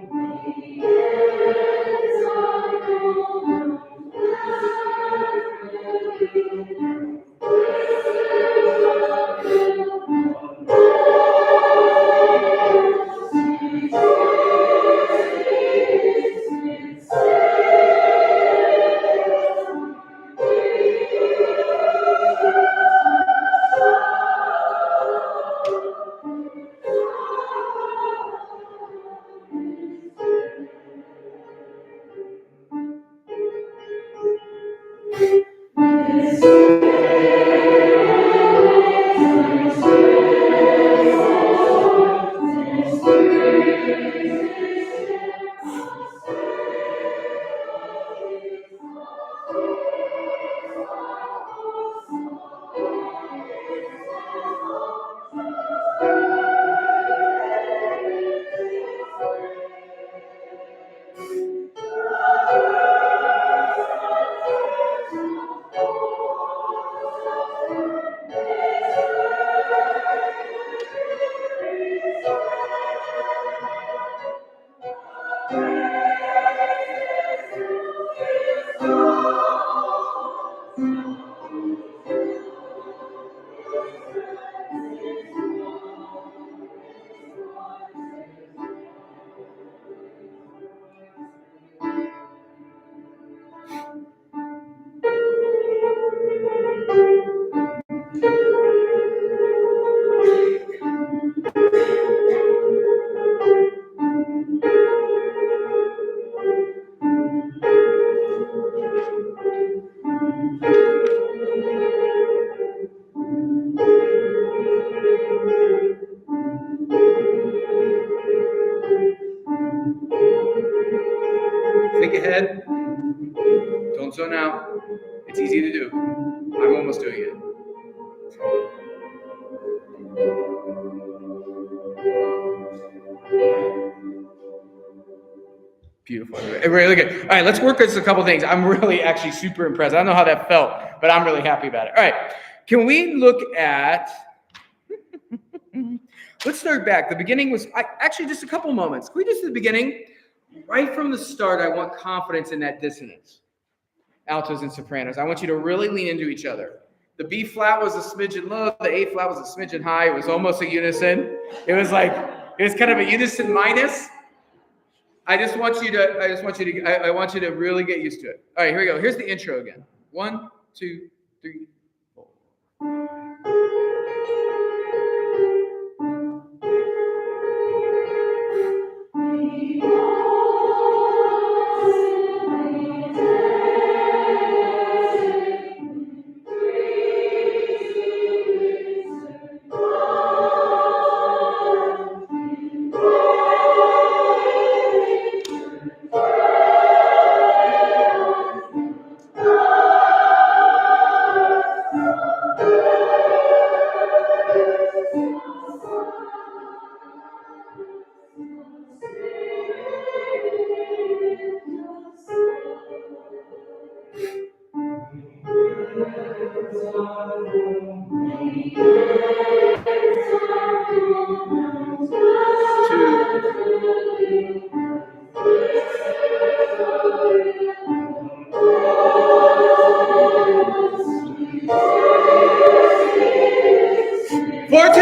Don't zone out. It's easy to do. I'm almost doing it. Beautiful. Really good. All right, let's work on a couple things. I'm really actually super impressed. I don't know how that felt, but I'm really happy about it. All right, can we look at, let's start back. The beginning was, actually just a couple moments. Can we just do the beginning? Right from the start, I want confidence in that dissonance. Altos and sopranos. I want you to really lean into each other. The B flat was a smidgen low. The A flat was a smidgen high. It was almost a unison. It was kind of a unison minus. I want you to really get used to it. All right, here we go. Here's the intro again. 1, 2, 3, 4. Forte!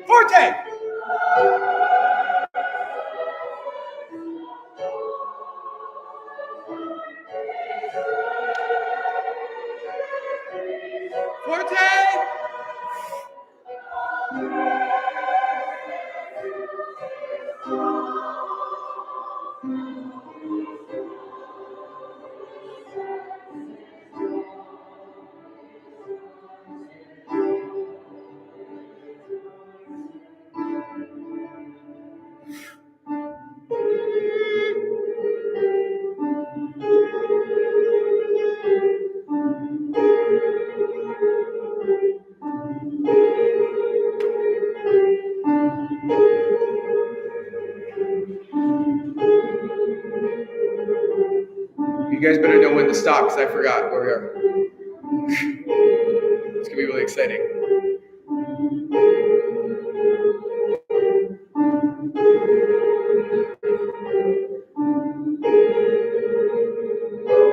Forte! Forte! You guys better know when to stop because I forgot where we are. It's going to be really exciting.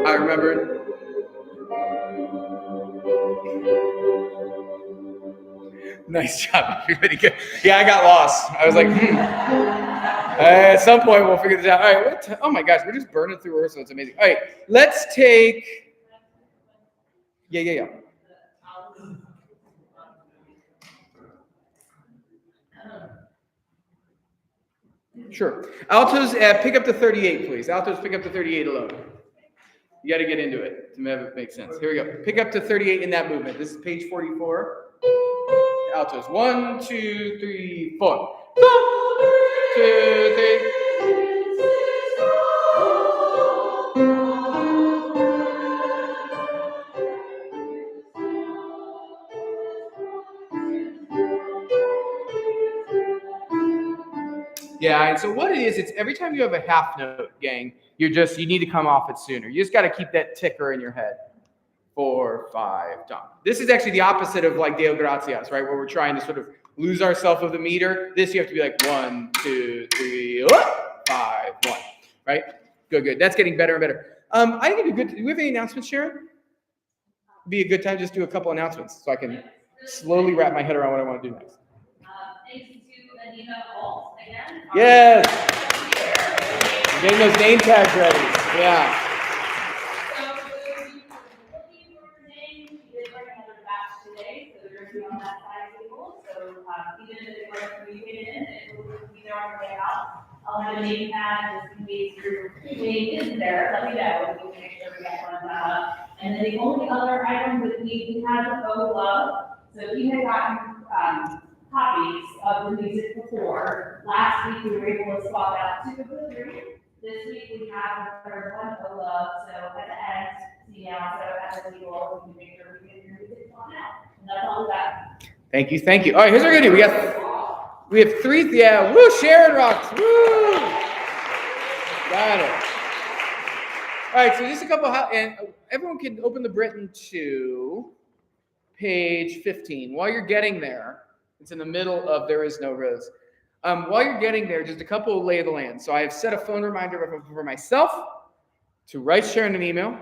I remember. Nice job, everybody. Good. Yeah, I got lost. I was like, at some point, we'll figure this out. All right. Oh my gosh, we're just burning through rehearsal. It's amazing. All right, let's take. Yeah. Sure. Altos, pick up to 38, please. Altos, pick up to 38 alone. You got to get into it to have it make sense. Here we go. Pick up to 38 in that movement. This is page 44. Altos. 1, 2, 3, 4. 2, 3. Yeah, and so what it is, it's every time you have a half note, gang, you need to come off it sooner. You just got to keep that ticker in your head. 4, 5, done. This is actually the opposite of like Deo Gratias, right? Where we're trying to sort of lose ourselves of the meter. This you have to be like 1, 2, 3, 5, 1, right? Good. That's getting better and better. I think it'd be good. Do we have any announcements, Sharon? be a good time to just do a couple announcements so I can slowly wrap my head around what I want to do next. Thanks to Anita Alt again. Yes. We're getting those name tags ready. Yeah. So for those of you who are looking for her name, she did bring another batch today, so they're going to be on that side table. So even if they weren't communicated in, it will be there on the way out. I'll have a name tag just in case your name isn't there. Let me know. We can make sure we get one And then the only other item that we have a photo of. So we had gotten copies of the music before. Last week we were able to swap out 2 of the 3. This week we have the third one, O Love. So at the end, see now, so at the table, we can make sure we get your music on out. And that's all we got. Thank you, thank you. All right, here's what we're gonna do. We have 3, yeah, woo, Sharon rocks, woo! Got it. All right, so just a couple, and everyone can open the Britain to page 15. While you're getting there, it's in the middle of There Is No Rose. While you're getting there, just a couple of lay of the land. So I have set a phone reminder for myself to write Sharon an email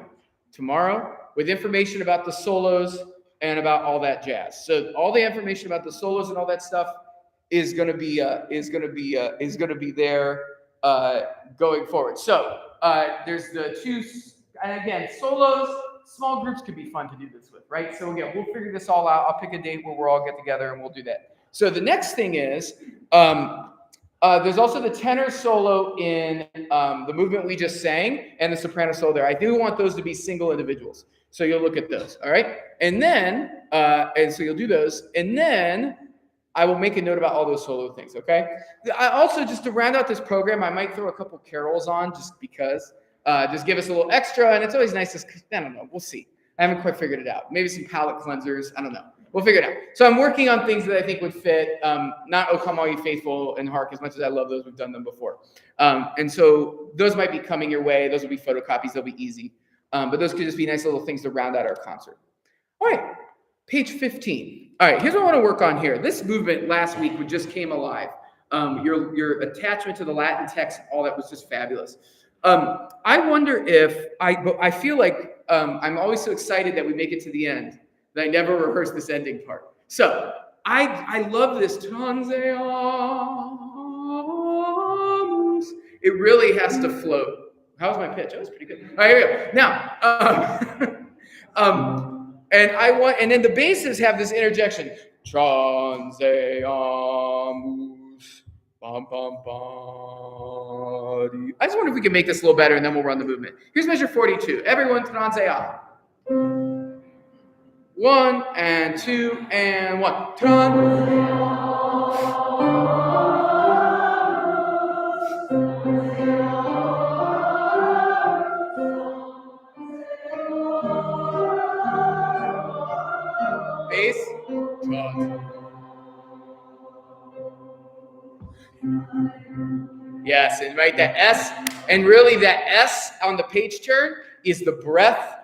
tomorrow with information about the solos and about all that jazz. So all the information about the solos and all that stuff is going to be there going forward. So there's the 2, and again, solos. Small groups could be fun to do this with, right? So again, we'll figure this all out. I'll pick a date where we'll all get together and we'll do that. So the next thing is, there's also the tenor solo in the movement we just sang and the soprano solo there. I do want those to be single individuals. So you'll look at those, all right? And then, and so you'll do those. And then I will make a note about all those solo things, okay? I also, just to round out this program, I might throw a couple carols on just because. Just give us a little extra, and it's always nice to, I don't know, we'll see. I haven't quite figured it out. Maybe some palate cleansers, I don't know. We'll figure it out. So I'm working on things that I think would fit, not O Come All Ye Faithful and Hark, as much as I love those, we've done them before. And so those might be coming your way. Those will be photocopies, they'll be easy. But those could just be nice little things to round out our concert. All right, page 15. All right, here's what I want to work on here. This movement last week just came alive. Your attachment to the Latin text, all that was just fabulous. I wonder if I feel like I'm always so excited that we make it to the end that I never rehearse this ending part. So I love this. It really has to float. How's my pitch? That was pretty good. All right, here we go. Now, and then the basses have this interjection. Transeamus. Bum, bum, bum. I just wonder if we can make this a little better, and then we'll run the movement. Here's measure 42. Everyone, transea. 1 and 2 and 1. Bass. Yes, and right, that S, and really that S on the page turn is the breath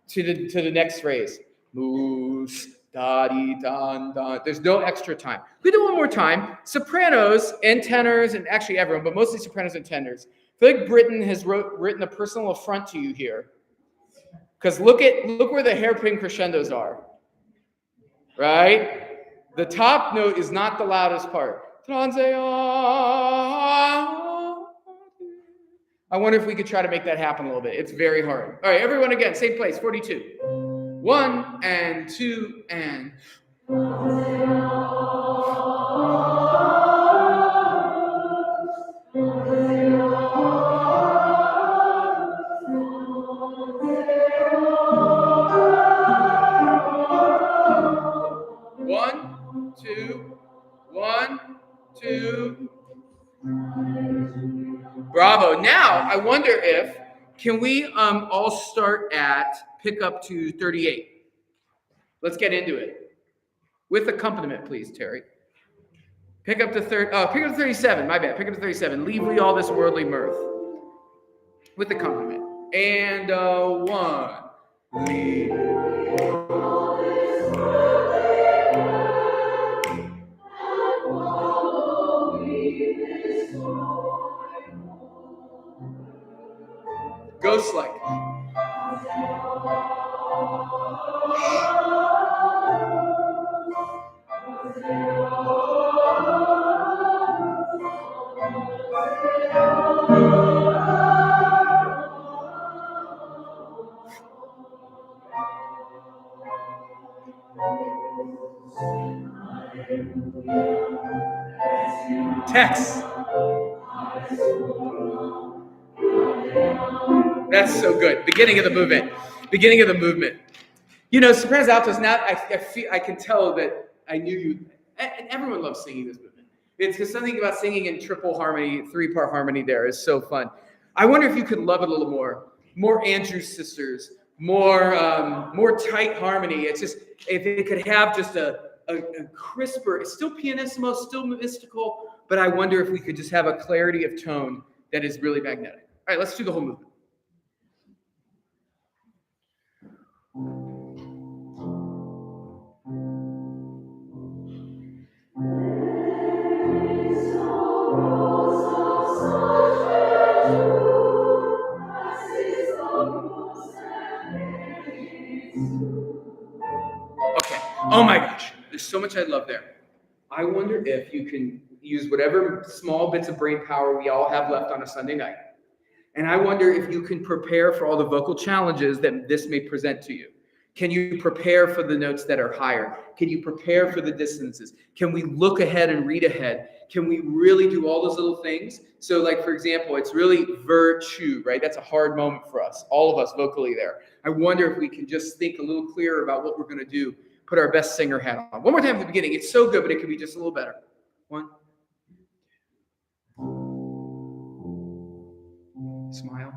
to the next phrase. Moose, da-dee, dan, dan. There's no extra time. We do one more time. Sopranos and tenors, and actually everyone, but mostly sopranos and tenors. I feel like Britain has written a personal affront to you here. Because look where the hairpin crescendos are. Right? The top note is not the loudest part. I wonder if we could try to make that happen a little bit. It's very hard. All right, everyone again, same place, 42. 1 and 2 and. One, two, 1, 2. Bravo. Now, I wonder if, can we all start at pick up to 38? Let's get into it. With accompaniment, please, Terry. Pick up to 37. My bad. Pick up to 37. Leave we all this worldly mirth. With accompaniment. And 1. Leave. Ghost-like. Yes. That's so good. Beginning of the movement. Beginning of the movement. You know, sopranos altos. Now I can tell that I knew you. And everyone loves singing this movement. It's just something about singing in triple harmony, 3-part harmony. There is so fun. I wonder if you could love it a little more. More Andrews Sisters. More tight harmony. It's just if it could have just a crisper. It's still pianissimo, still mystical, but I wonder if we could just have a clarity of tone that is really magnetic. All right, let's do the whole movement. Okay. Oh my gosh. There's so much I love there. I wonder if you can use whatever small bits of brain power we all have left on a Sunday night. And I wonder if you can prepare for all the vocal challenges that this may present to you. Can you prepare for the notes that are higher? Can you prepare for the dissonances? Can we look ahead and read ahead? Can we really do all those little things? So like, for example, it's really virtue, right? That's a hard moment for us, all of us vocally there. I wonder if we can just think a little clearer about what we're going to do, put our best singer hat on. One more time at the beginning. It's so good, but it could be just a little better. 1. Smile.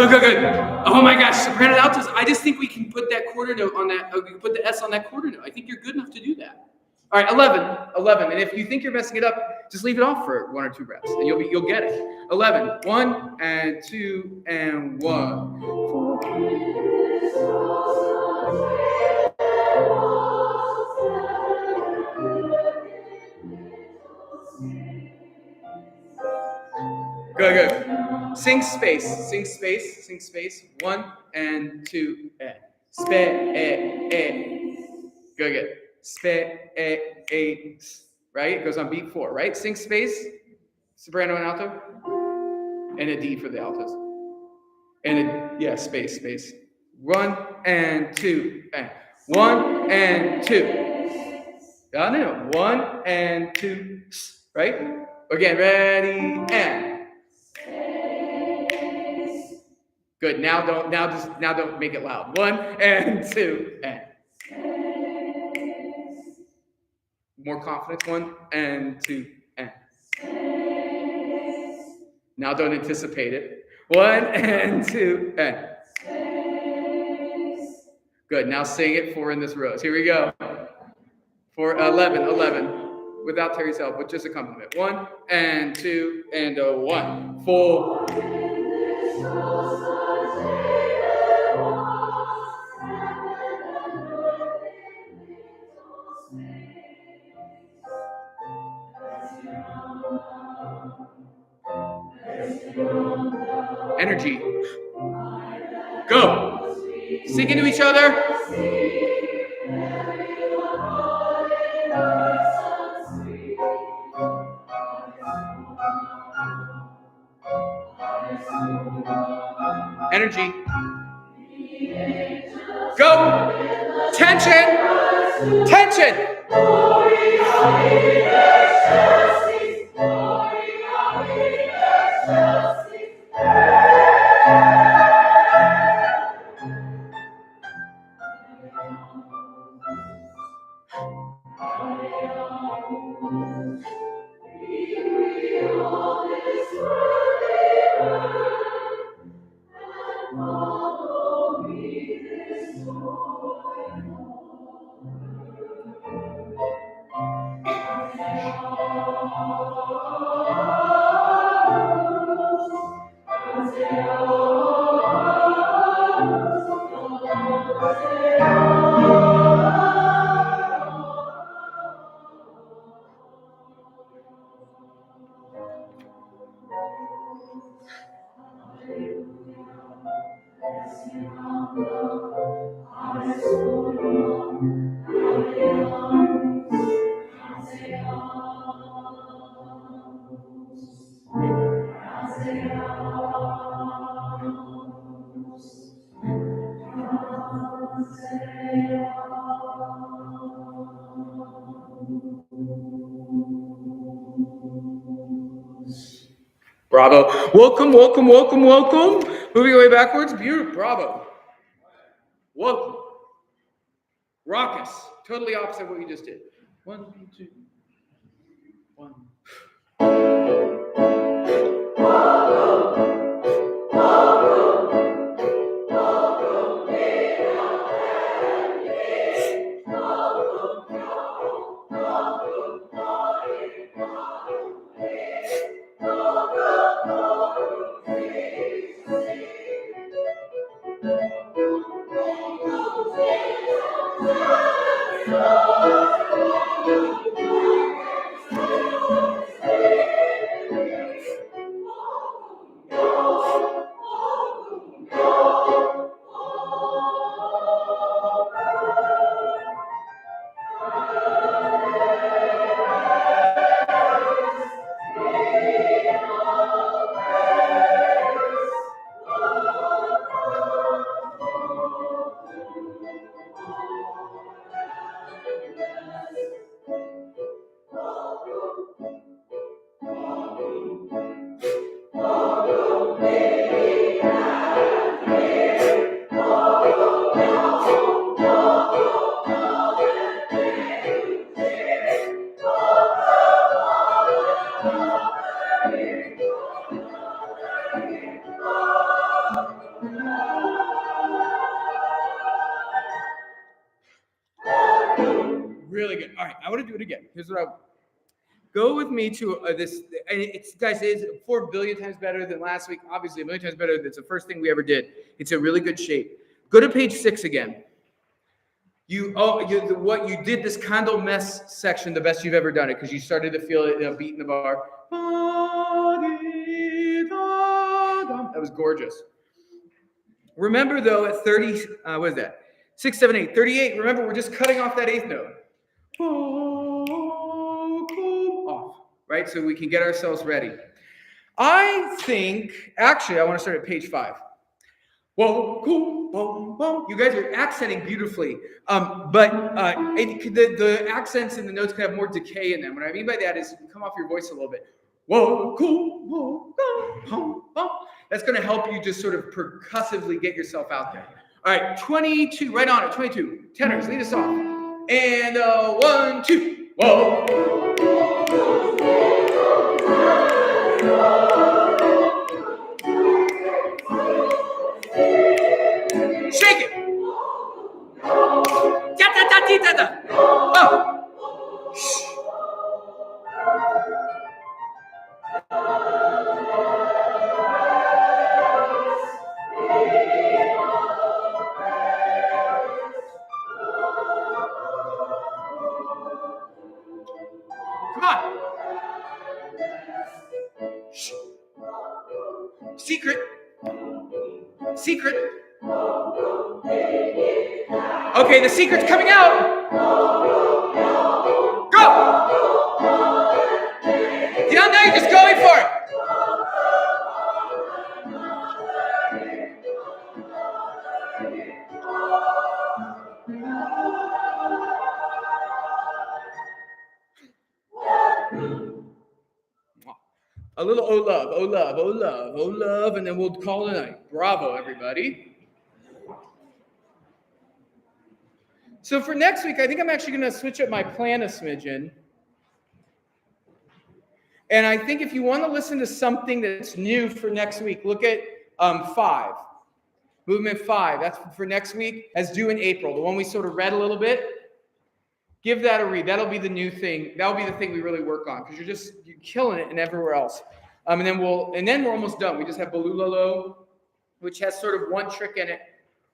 Good. Oh my gosh, soprano altos. I just think we can put that quarter note on that. We can put the S on that quarter note. I think you're good enough to do that. All right, 11. And if you think you're messing it up, just leave it off for 1 or 2 reps, and you'll get it. 11. 1 and 2 and 1. Good. Sing space. 1 and 2 and Good. Space. Right? It goes on beat 4, right? Sing space, soprano and alto, and a D for the altos. And space. 1 and 2 and 1 and 2. No. 1 and 2. Right? Again, ready and. Good. Now don't make it loud. 1 and 2 and. More confidence. 1 and 2 and. Now don't anticipate it. 1 and 2 and. Good. Now sing it 4 in this rose. Here we go. For 11. Without Terry's help, with just accompaniment. 1 and 2 and a 1. 4. Energy. Go. Sing into each other. Energy. Go. Tension. Bravo. Welcome, welcome, welcome, welcome. Moving away backwards. Beautiful. Bravo. Welcome. Raucous. Totally opposite of what you just did. 1, 2, 1. Really good. All right, I want to do it again. Here's what I go with me to this. And it's, guys, it's 4 billion times better than last week. Obviously, a million times better. That's the first thing we ever did. It's a really good shape. Go to page 6 again. What you did this Condor mess section the best you've ever done it because you started to feel it beat in the bar. That was gorgeous. Remember though, at 30, what is that? 6, 7, 8, 38. Remember, we're just cutting off that 8th note. Off, right? So we can get ourselves ready. I think, actually, I want to start at page 5. Whoa, cool, boom, boom. You guys are accenting beautifully, but the accents and the notes can have more decay in them. What I mean by that is you come off your voice a little bit. Whoa, cool, whoa, boom, boom. That's going to help you just sort of percussively get yourself out there. All right, 22, right on it, 22. Tenors, lead us off. And 1, 2, whoa. Shake it. Da-da-da-dee-da-da. Oh. Come on. Shh. Secret. Secret. Okay, the secret's coming out. Go. You don't know, you're just going for it. A little oh love, oh love, oh love, oh love, and then we'll call it a night. Bravo, everybody. So for next week, I think I'm actually going to switch up my plan a smidgen. And I think if you want to listen to something that's new for next week, look at 5. Movement 5. That's for next week, as due in April. The one we sort of read a little bit. Give that a read. That'll be the new thing. That'll be the thing we really work on because you're killing it and everywhere else. And then we're almost done. We just have Balulalo, which has sort of one trick in it,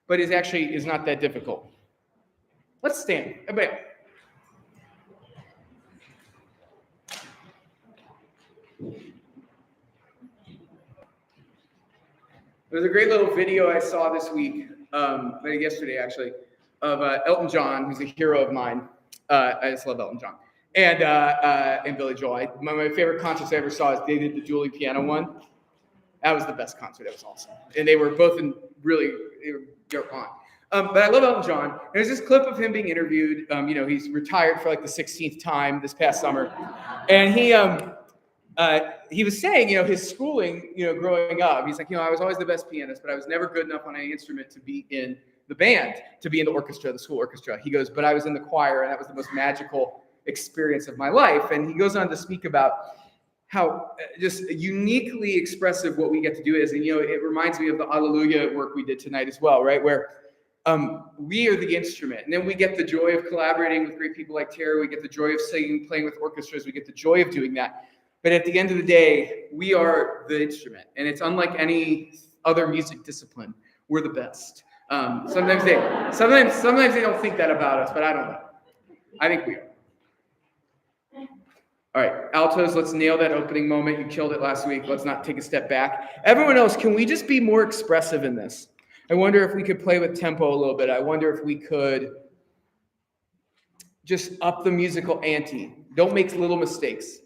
but is not that difficult. Let's stand. Everybody. There's a great little video I saw this week, yesterday actually, of Elton John, who's a hero of mine. I just love Elton John. And Billy Joel. One of my favorite concerts I ever saw is they did the Julie piano one. That was the best concert. That was awesome. And they were both they're on. But I love Elton John. There's this clip of him being interviewed. He's retired for like the 16th time this past summer. And he was saying, his schooling, growing up, he's like, I was always the best pianist, but I was never good enough on any instrument to be in the band, to be in the orchestra, the school orchestra. He goes, but I was in the choir, and that was the most magical experience of my life. And he goes on to speak about how just uniquely expressive what we get to do is. And, it reminds me of the Alleluia work we did tonight as well, right? Where we are the instrument. And then we get the joy of collaborating with great people like Tara. We get the joy of singing, playing with orchestras. We get the joy of doing that. But at the end of the day, we are the instrument. And it's unlike any other music discipline. We're the best. Sometimes they don't think that about us, but I don't know. I think we are. All right, altos, let's nail that opening moment. You killed it last week. Let's not take a step back. Everyone else, can we just be more expressive in this? I wonder if we could play with tempo a little bit. I wonder if we could just up the musical ante. Don't make little mistakes.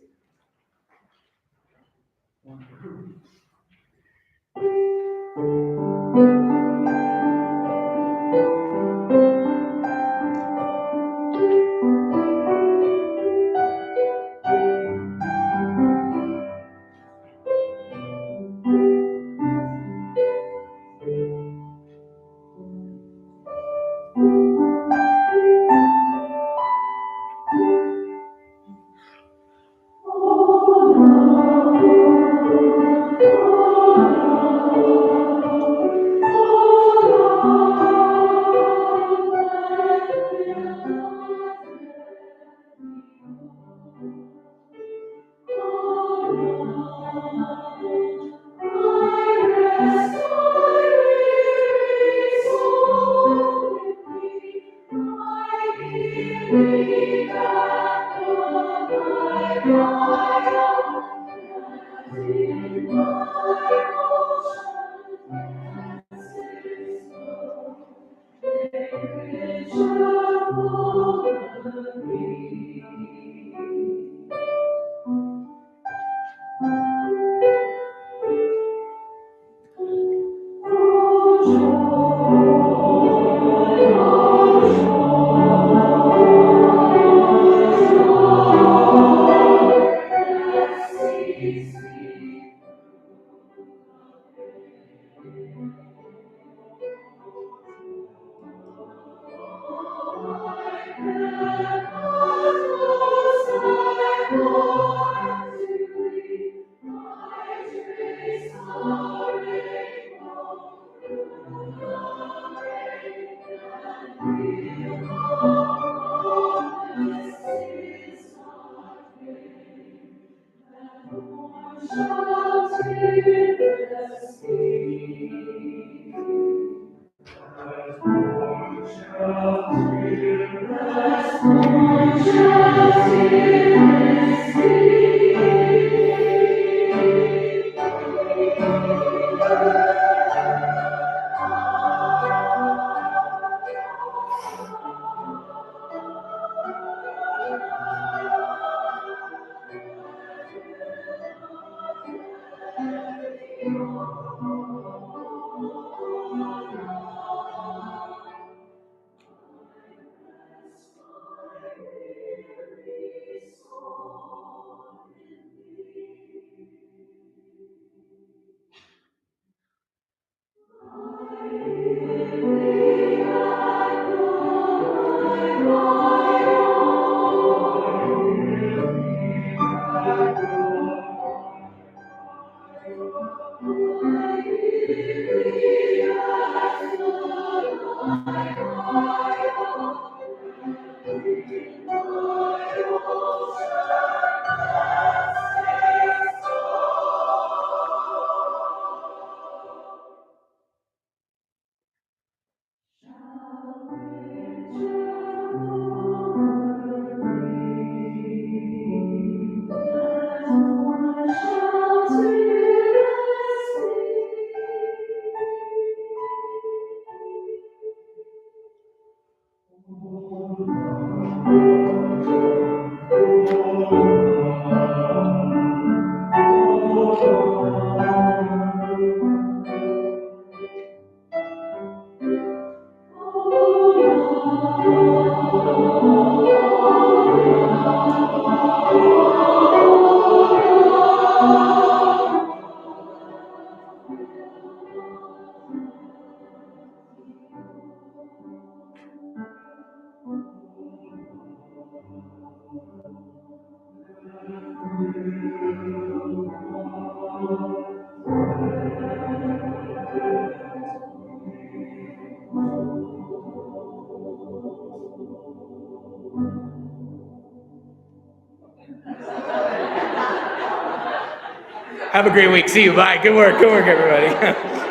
Have a great week. See you. Bye. Good work, everybody.